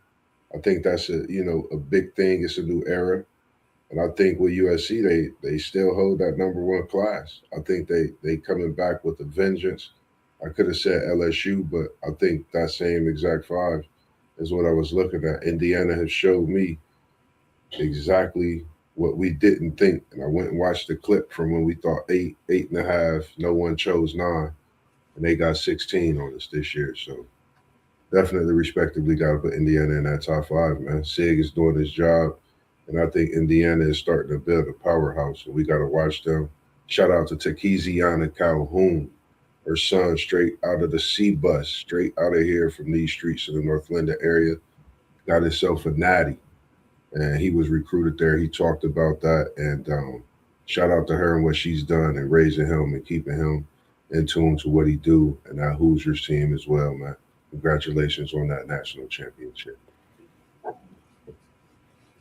I think that's a big thing. It's a new era. And I think with USC, they still hold that number one class. I think they coming back with a vengeance. I could have said LSU, but I think that same exact five is what I was looking at. Indiana has showed me exactly what we didn't think. And I went and watched the clip from when we thought 8.5, no one chose 9, and they got 16 on us this year. So definitely respectably got to put Indiana in that top five, man. Sig is doing his job. And I think Indiana is starting to build a powerhouse. So we got to watch them. Shout out to Takeziana Calhoun, her son, straight out of the C bus, straight out of here from these streets of the North Linda area. Got himself a natty, and he was recruited there. He talked about that. And shout out to her and what she's done and raising him and keeping him in tune to what he do and that Hoosiers team as well, man. Congratulations on that national championship.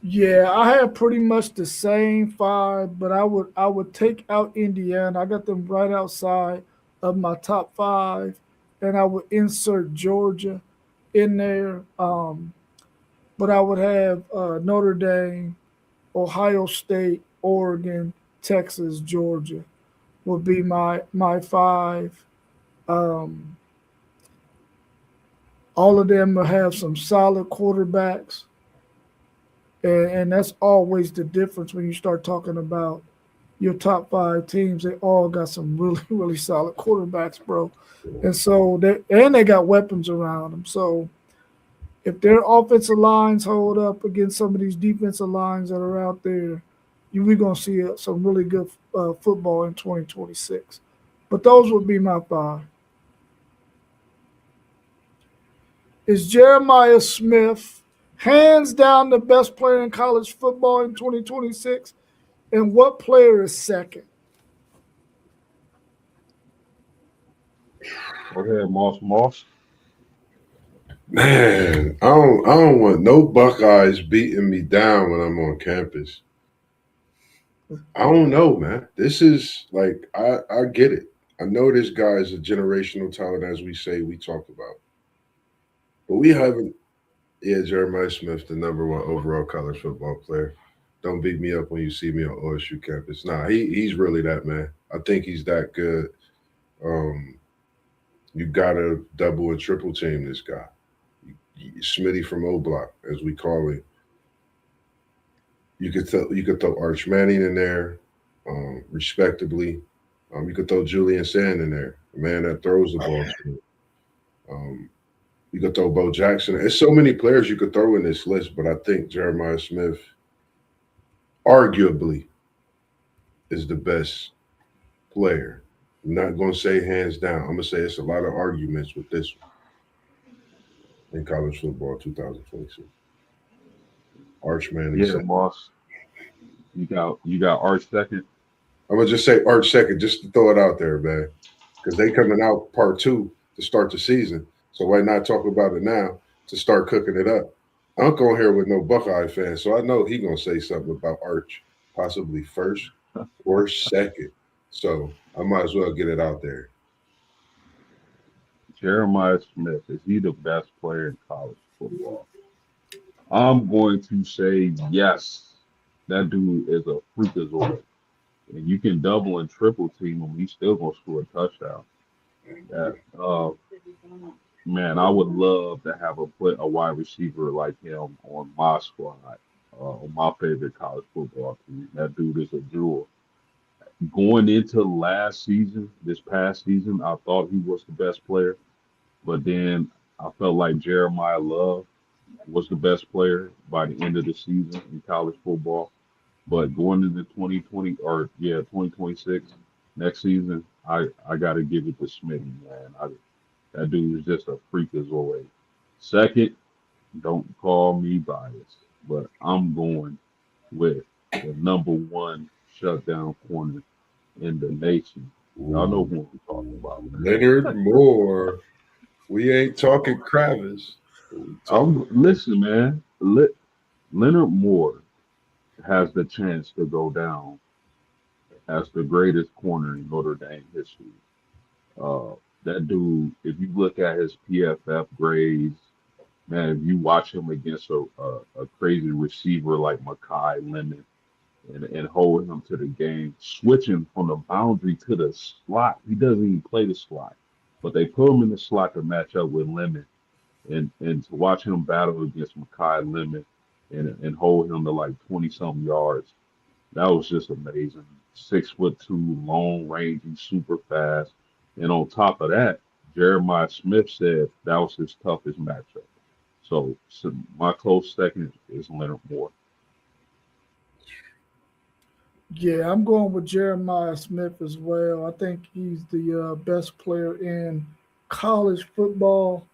Yeah, I have pretty much the same five, but I would take out Indiana. I got them right outside of my top five, and I would insert Georgia in there. But I would have Notre Dame, Ohio State, Oregon, Texas, Georgia would be my five. Um, all of them will have some solid quarterbacks. And that's always the difference when you start talking about your top five teams. They all got some really, really solid quarterbacks, bro. And so they got weapons around them. So if their offensive lines hold up against some of these defensive lines that are out there, we're gonna see some really good football in 2026. But those would be my five. Is Jeremiah Smith hands down the best player in college football in 2026? And what player is second? Go ahead, Moss. Man, I don't want no Buckeyes beating me down when I'm on campus. I don't know, man. This is like I get it. I know this guy is a generational talent, as we say we talk about. But we haven't. Yeah, Jeremiah Smith, the number one overall college football player. Don't beat me up when you see me on OSU campus. Nah, he's really that man. I think he's that good. Um, you gotta double and triple team this guy. Smitty from O Block, as we call him. You could throw Arch Manning in there, respectably. You could throw Julian Sand in there, the man that throws the ball. Um, you could throw Bo Jackson. There's so many players you could throw in this list, but I think Jeremiah Smith, arguably, is the best player. I'm not going to say hands down. I'm going to say it's a lot of arguments with this one in college football 2026. Arch Manning. Yeah, Moss. You got Arch second. I'm gonna just say Arch second, just to throw it out there, man, because they coming out part 2 to start the season. So why not talk about it now to start cooking it up? I'm going here with no Buckeye fan, so I know he gonna say something about Arch, possibly first or second. So I might as well get it out there. Jeremiah Smith, is he the best player in college football? I'm going to say yes. That dude is a freakazoid. And you can double and triple team him, he's still gonna score a touchdown. Yeah. Man, I would love to have a wide receiver like him on my squad, on my favorite college football team. That dude is a jewel. Going into last season, this past season, I thought he was the best player, but then I felt like Jeremiah Love was the best player by the end of the season in college football. But going into 2020 or yeah, 2026 next season, I got to give it to Smitty, man. That dude is just a freak as always. Second, don't call me biased, but I'm going with the number one shutdown corner in the nation. Y'all know who I'm talking about. Leonard Moore. We ain't talking Kravis. Listen, man. Leonard Moore has the chance to go down as the greatest corner in Notre Dame history. Uh, that dude, if you look at his PFF grades, man, if you watch him against a crazy receiver like Makai Lemon and hold him to the game, switching from the boundary to the slot, he doesn't even play the slot, but they put him in the slot to match up with Lemon, and to watch him battle against Makai Lemon and hold him to like 20 something yards, that was just amazing. 6'2", long rangy, super fast. And on top of that, Jeremiah Smith said that was his toughest matchup. So my close second is Leonard Moore. Yeah, I'm going with Jeremiah Smith as well. I think he's the best player in college football.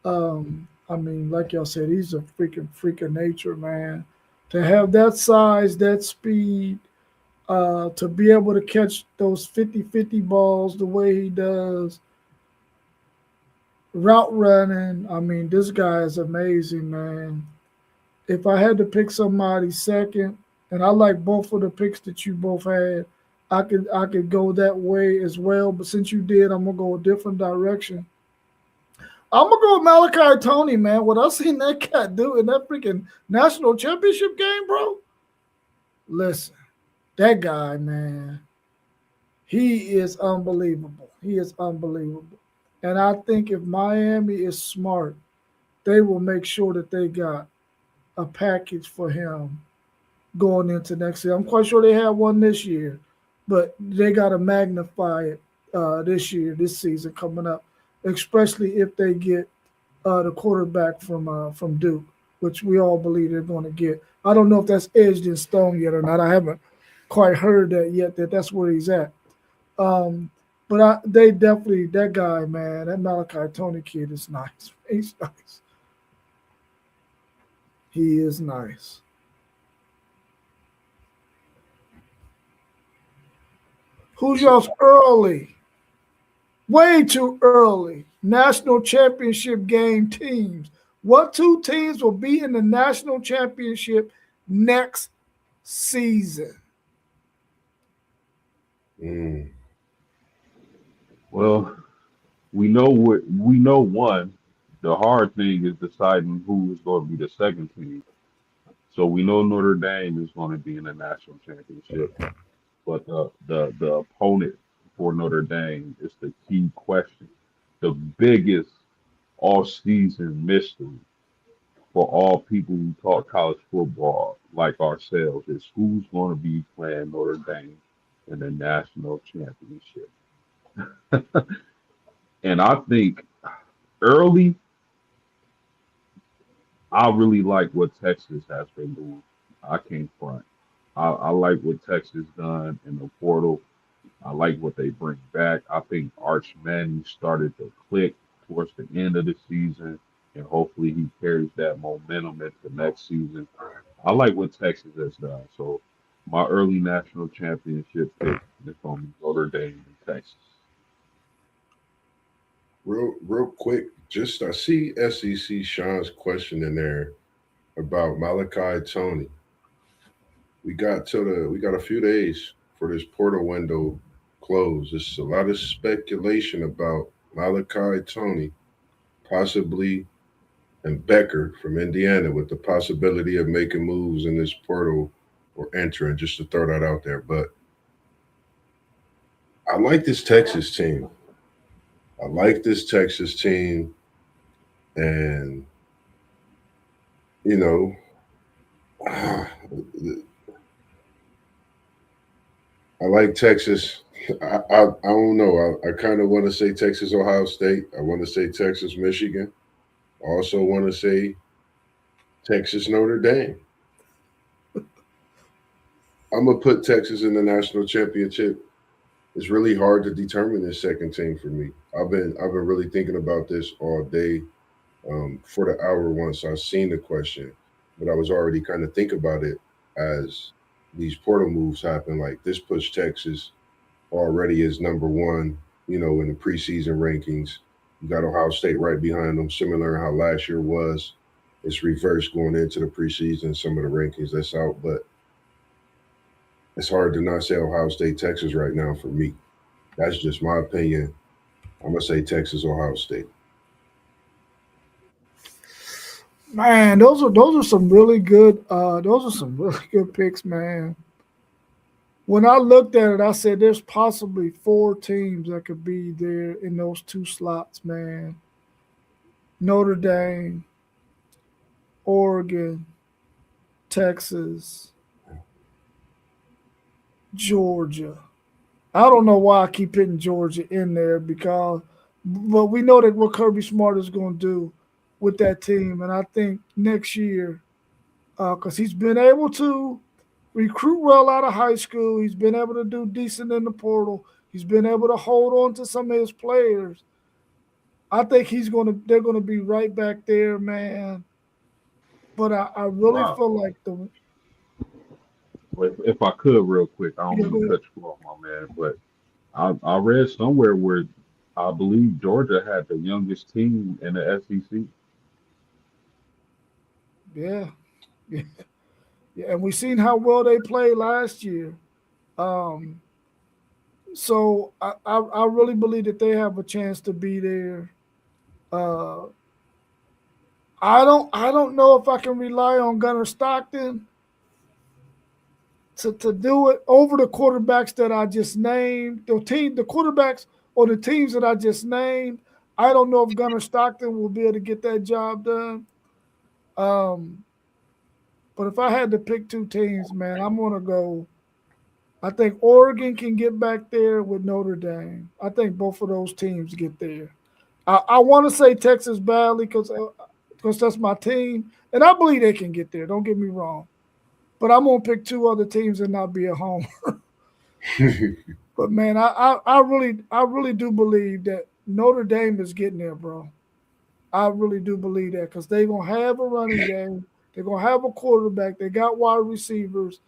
I mean, like y'all said, he's a freaking freak of nature, man. To have that size, that speed, to be able to catch those 50-50 balls the way he does, route running. I mean, this guy is amazing, man. If I had to pick somebody second, and I like both of the picks that you both had, I could go that way as well. But since you did, I'm gonna go a different direction. I'm gonna go with Malachi Tony, man. What I seen that cat do in that freaking national championship game, bro. Listen, that guy, man, he is unbelievable. He is unbelievable. And I think if Miami is smart, they will make sure that they got a package for him going into next year. I'm quite sure they have one this year, but they got to magnify it this season coming up, especially if they get the quarterback from Duke, which we all believe they're going to get. I don't know if that's edged in stone yet or not. I haven't quite heard that yet, that's where he's at. But they definitely, that guy, man, that Malachi Tony kid is nice. He's nice. He is nice. Who's y'all's early? Way too early. National championship game teams. What two teams will be in the national championship next season? Well, we know one. The hard thing is deciding who is going to be the second team. So we know Notre Dame is going to be in the national championship, but the opponent for Notre Dame is the key question. The biggest all-season mystery for all people who talk college football like ourselves is who's going to be playing Notre Dame in the national championship. And I think early, I really like what Texas has been doing. I can't front. I like what Texas done in the portal. I like what they bring back. I think Arch Manning started to click towards the end of the season, and hopefully he carries that momentum into next season. I like what Texas has done. So my early national championship pick is on Notre Dame and Texas. Real quick, just I see SEC Sean's question in there about Malachi Tony. We got a few days for this portal window close. There's a lot of speculation about Malachi Tony, possibly, and Becker from Indiana, with the possibility of making moves in this portal or entering. Just to throw that out there, but I like this Texas team. And you know, I like Texas. I don't know. I kind of want to say Texas, Ohio State. I want to say Texas, Michigan. I also want to say Texas, Notre Dame. I'm gonna put Texas in the national championship. It's really hard to determine this second team for me. I've been really thinking about this all day. For the hour once I seen the question, but I was already kind of think about it as these portal moves happen. Like this puts Texas already as number one, in the preseason rankings. You got Ohio State right behind them, similar to how last year was. It's reversed going into the preseason, some of the rankings that's out, but it's hard to not say Ohio State, Texas right now for me. That's just my opinion. I'm gonna say Texas, Ohio State. Man, those are some really good those are some really good picks, man. When I looked at it, I said there's possibly four teams that could be there in those two slots, man. Notre Dame, Oregon, Texas, Georgia. I don't know why I keep putting Georgia in there but we know that what Kirby Smart is going to do with that team, and I think next year, because he's been able to recruit well out of high school, he's been able to do decent in the portal, he's been able to hold on to some of his players. I think they're gonna be right back there, man. But I really Wow. feel like If I could, real quick, I don't yeah, mean go to ahead. cut you off, my man, but I read somewhere where I believe Georgia had the youngest team in the SEC. Yeah, yeah, yeah, and we seen how well they played last year. Um, so I really believe that they have a chance to be there. Uh, I don't know if I can rely on Gunnar Stockton to do it over the quarterbacks that I just named. The quarterbacks or the teams that I just named. I don't know if Gunnar Stockton will be able to get that job done. Um, but if I had to pick two teams, man, I'm gonna go. I think Oregon can get back there with Notre Dame. I think both of those teams get there. I want to say Texas badly because that's my team, and I believe they can get there. Don't get me wrong, but I'm gonna pick two other teams and not be at home. But man, I really do believe that Notre Dame is getting there, bro. I really do believe that because they're gonna have a running game, they're gonna have a quarterback, they got wide receivers,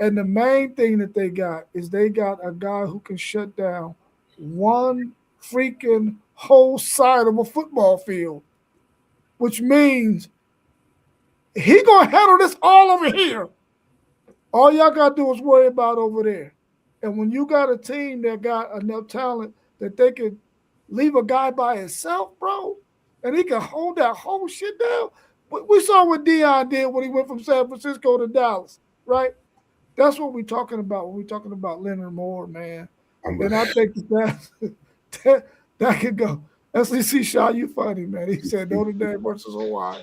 and the main thing that they got is they got a guy who can shut down one freaking whole side of a football field, which means he gonna handle this all over here. All y'all gotta do is worry about over there. And when you got a team that got enough talent that they could leave a guy by himself, bro, and he can hold that whole shit down. We saw what Dion did when he went from San Francisco to Dallas, right? That's what we're talking about when we're talking about Leonard Moore, man. I'm And I think that could go. SEC shot you funny, man. He said Notre Dame versus Hawaii.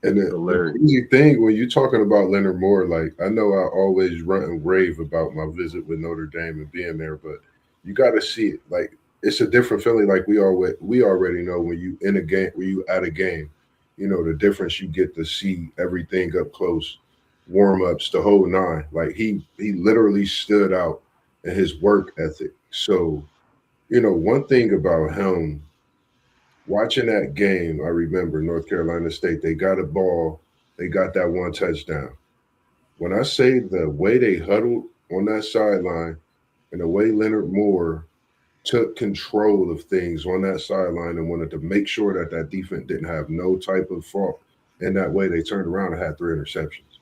And the Hilarious. crazy thing when you're talking about Leonard Moore, like I know I always rant and rave about my visit with Notre Dame and being there, but you got to see it. Like it's a different feeling. Like we already know when you in a game, when you at a game, the difference. You get to see everything up close, warm ups, the whole nine. Like he literally stood out in his work ethic. So one thing about him. Watching that game, I remember North Carolina State, they got a ball, they got that one touchdown. When I say the way they huddled on that sideline and the way Leonard Moore took control of things on that sideline and wanted to make sure that that defense didn't have no type of fault, in that way they turned around and had three interceptions.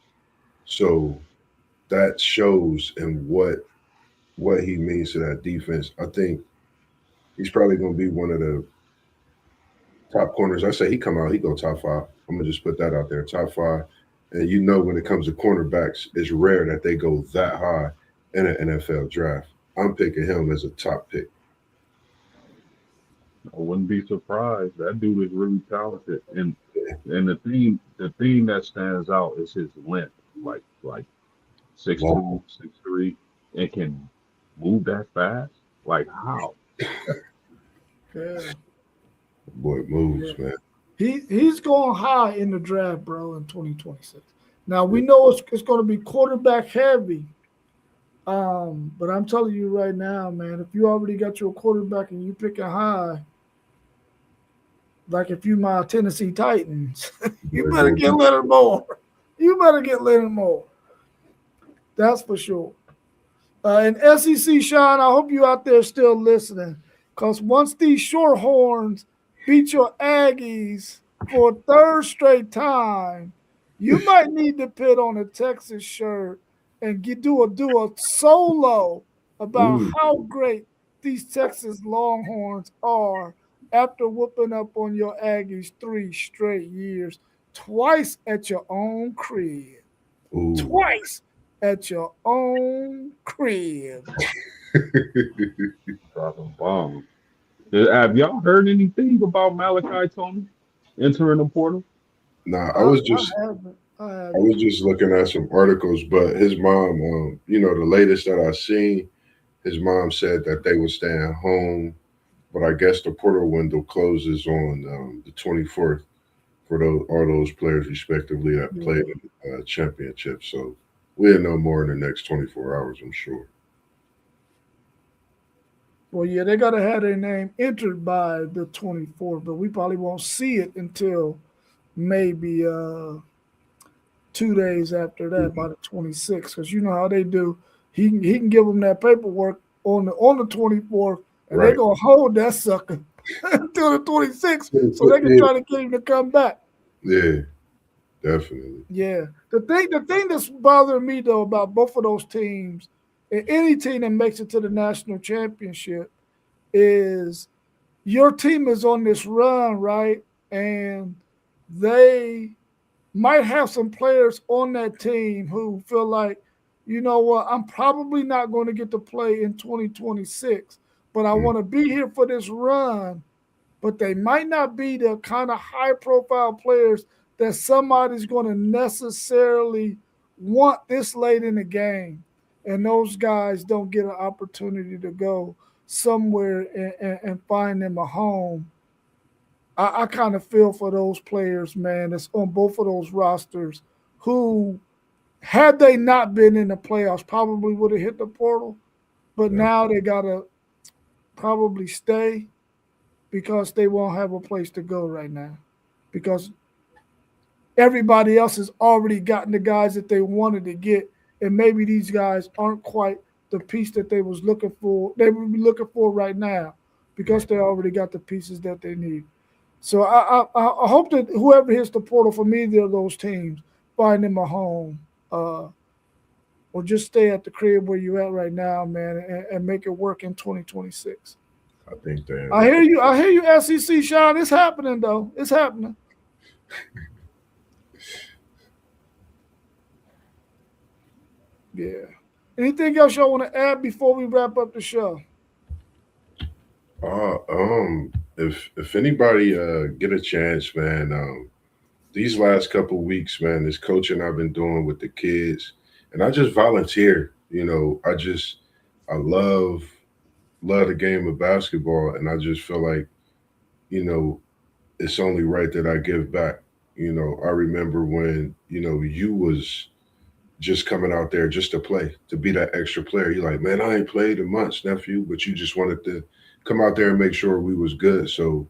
So that shows in what he means to that defense. I think he's probably going to be one of the top corners. I say he come out, he go top five. I'm gonna just put that out there, top five. And when it comes to cornerbacks, it's rare that they go that high in an NFL draft. I'm picking him as a top pick. I wouldn't be surprised. That dude is really talented, and the thing that stands out is his length, like six Long two, 6'3", and can move that fast. Like how? Yeah. boy Yeah. moves, man. He's going high in the draft, bro, in 2026. Now we know it's going to be quarterback heavy. But I'm telling you right now, man, if you already got your quarterback and you picking high, like if you my Tennessee Titans, you Boy better gonna get be Leonard Moore. You better get Leonard Moore. That's for sure. And SEC Sean, I hope you out there still listening. Because once these Shorthorns beat your Aggies for a third straight time, you might need to put on a Texas shirt and do a solo about ooh, how great these Texas Longhorns are after whooping up on your Aggies 3 straight years, twice at your own crib. ooh. Twice at your own crib. Dropping bombs. Have y'all heard anything about Malachi Tony entering the portal? Nah, I I, was I just haven't. I I haven't. was just looking at some articles, but his mom, the latest that I seen, his mom said that they were staying home, but I guess the portal window closes on the 24th for those all those players respectively that played Yeah. in the championship. So we'll know more in the next 24 hours, I'm sure. Well, yeah, they gotta have their name entered by the 24th, but we probably won't see it until maybe 2 days after that, by the 26th, because you know how they do. He can give them that paperwork on the 24th, and they're Right. gonna hold that sucker until the 26th, so they can Yeah, try to get him to come back. yeah, definitely. Yeah. The thing that's bothering me though about both of those teams, and any team that makes it to the national championship, is your team is on this run, right? And they might have some players on that team who feel like, you know what, I'm probably not going to get to play in 2026, but I Mm, want to be here for this run, but they might not be the kind of high profile players that somebody's going to necessarily want this late in the game. And those guys don't get an opportunity to go somewhere and find them a home. I kind of feel for those players, man, that's on both of those rosters who, had they not been in the playoffs, probably would have hit the portal. But yeah. now they got to probably stay because they won't have a place to go right now because everybody else has already gotten the guys that they wanted to get, and maybe these guys aren't quite the piece that they was looking for. They would be looking for right now because they already got the pieces that they need. So I hope that whoever hits the portal from either of those teams find them a home, uh, or just stay at the crib where you at right now, man, and make it work in 2026. I think that I hear you. I hear you, SEC Sean. It's happening though. It's happening. Yeah. Anything else y'all want to add before we wrap up the show? if anybody get a chance, man, these last couple weeks, man, this coaching I've been doing with the kids, and I just volunteer. I love the game of basketball, and I just feel like you know it's only right that I give back. I remember when you was just coming out there just to play, to be that extra player. You're like, man, I ain't played in months, nephew, but you just wanted to come out there and make sure we was good. So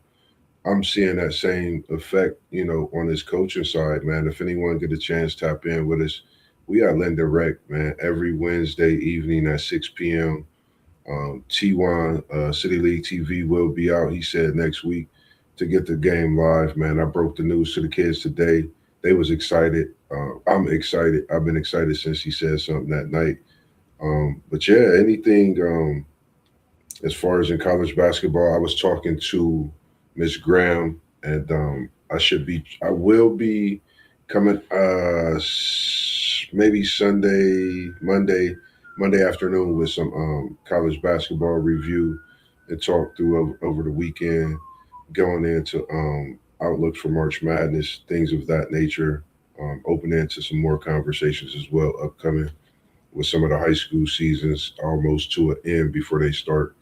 I'm seeing that same effect, on this coaching side, man. If anyone get a chance, tap in with us. We at Linda Rec, man, every Wednesday evening at 6 p.m. T1 City League TV will be out. He said next week to get the game live, man. I broke the news to the kids today. They was excited. I'm excited. I've been excited since he said something that night. But yeah, anything as far as in college basketball, I was talking to Miss Graham, and I will be coming maybe Monday afternoon with some college basketball review. and talk through over the weekend, going into outlooks for March Madness, things of that nature. Open into some more conversations as well upcoming with some of the high school seasons almost to an end before they start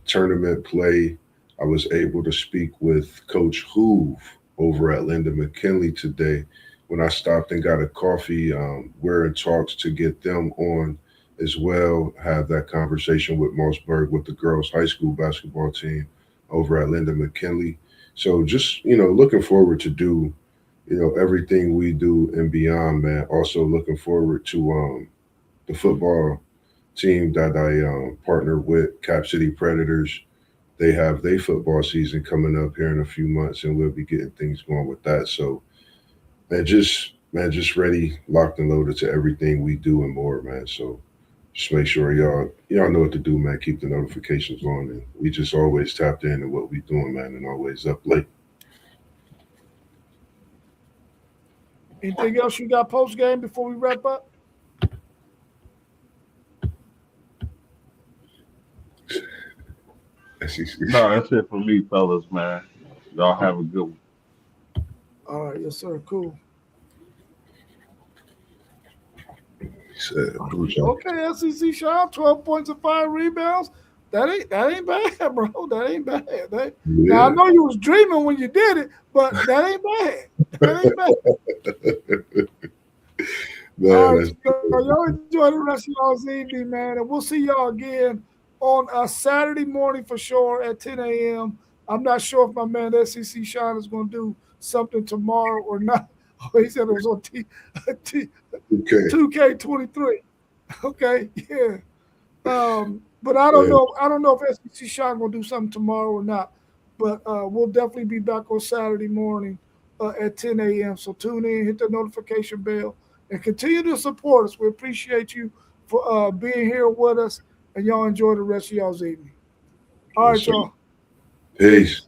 tournament play. I was able to speak with Coach Hoove over at Linda McKinley today when I stopped and got a coffee. We're in talks to get them on as well, have that conversation with Mossberg with the girls' high school basketball team over at Linda McKinley. So just, looking forward to do, everything we do and beyond, man. Also looking forward to the football team that I partner with, Cap City Predators. They have their football season coming up here in a few months, and we'll be getting things going with that. So, just ready, locked and loaded to everything we do and more, man. So, just make sure y'all know what to do, man. Keep the notifications on, and we just always tapped in and what we doing, man, and always up late. Anything else you got post game before we wrap up? No, that's it for me, fellas, man. Y'all have a good one. All right, yes, sir. Cool. Okay, SEC Sean, 12 points and 5 rebounds. That ain't bad, bro. That ain't bad. Now I know you was dreaming when you did it, but that ain't bad. That ain't bad. Man, all right, y'all enjoy the rest of y'all's evening, man, and we'll see y'all again on a Saturday morning for sure at 10 a.m. I'm not sure if my man SEC Sean is going to do something tomorrow or not. Oh, he said it was on 2K23. Okay, yeah. But I don't know. I don't know if SEC Sean gonna do something tomorrow or not. But we'll definitely be back on Saturday morning at 10 a.m. So tune in, hit the notification bell, and continue to support us. We appreciate you for being here with us, and y'all enjoy the rest of y'all's evening. All right, y'all. Peace.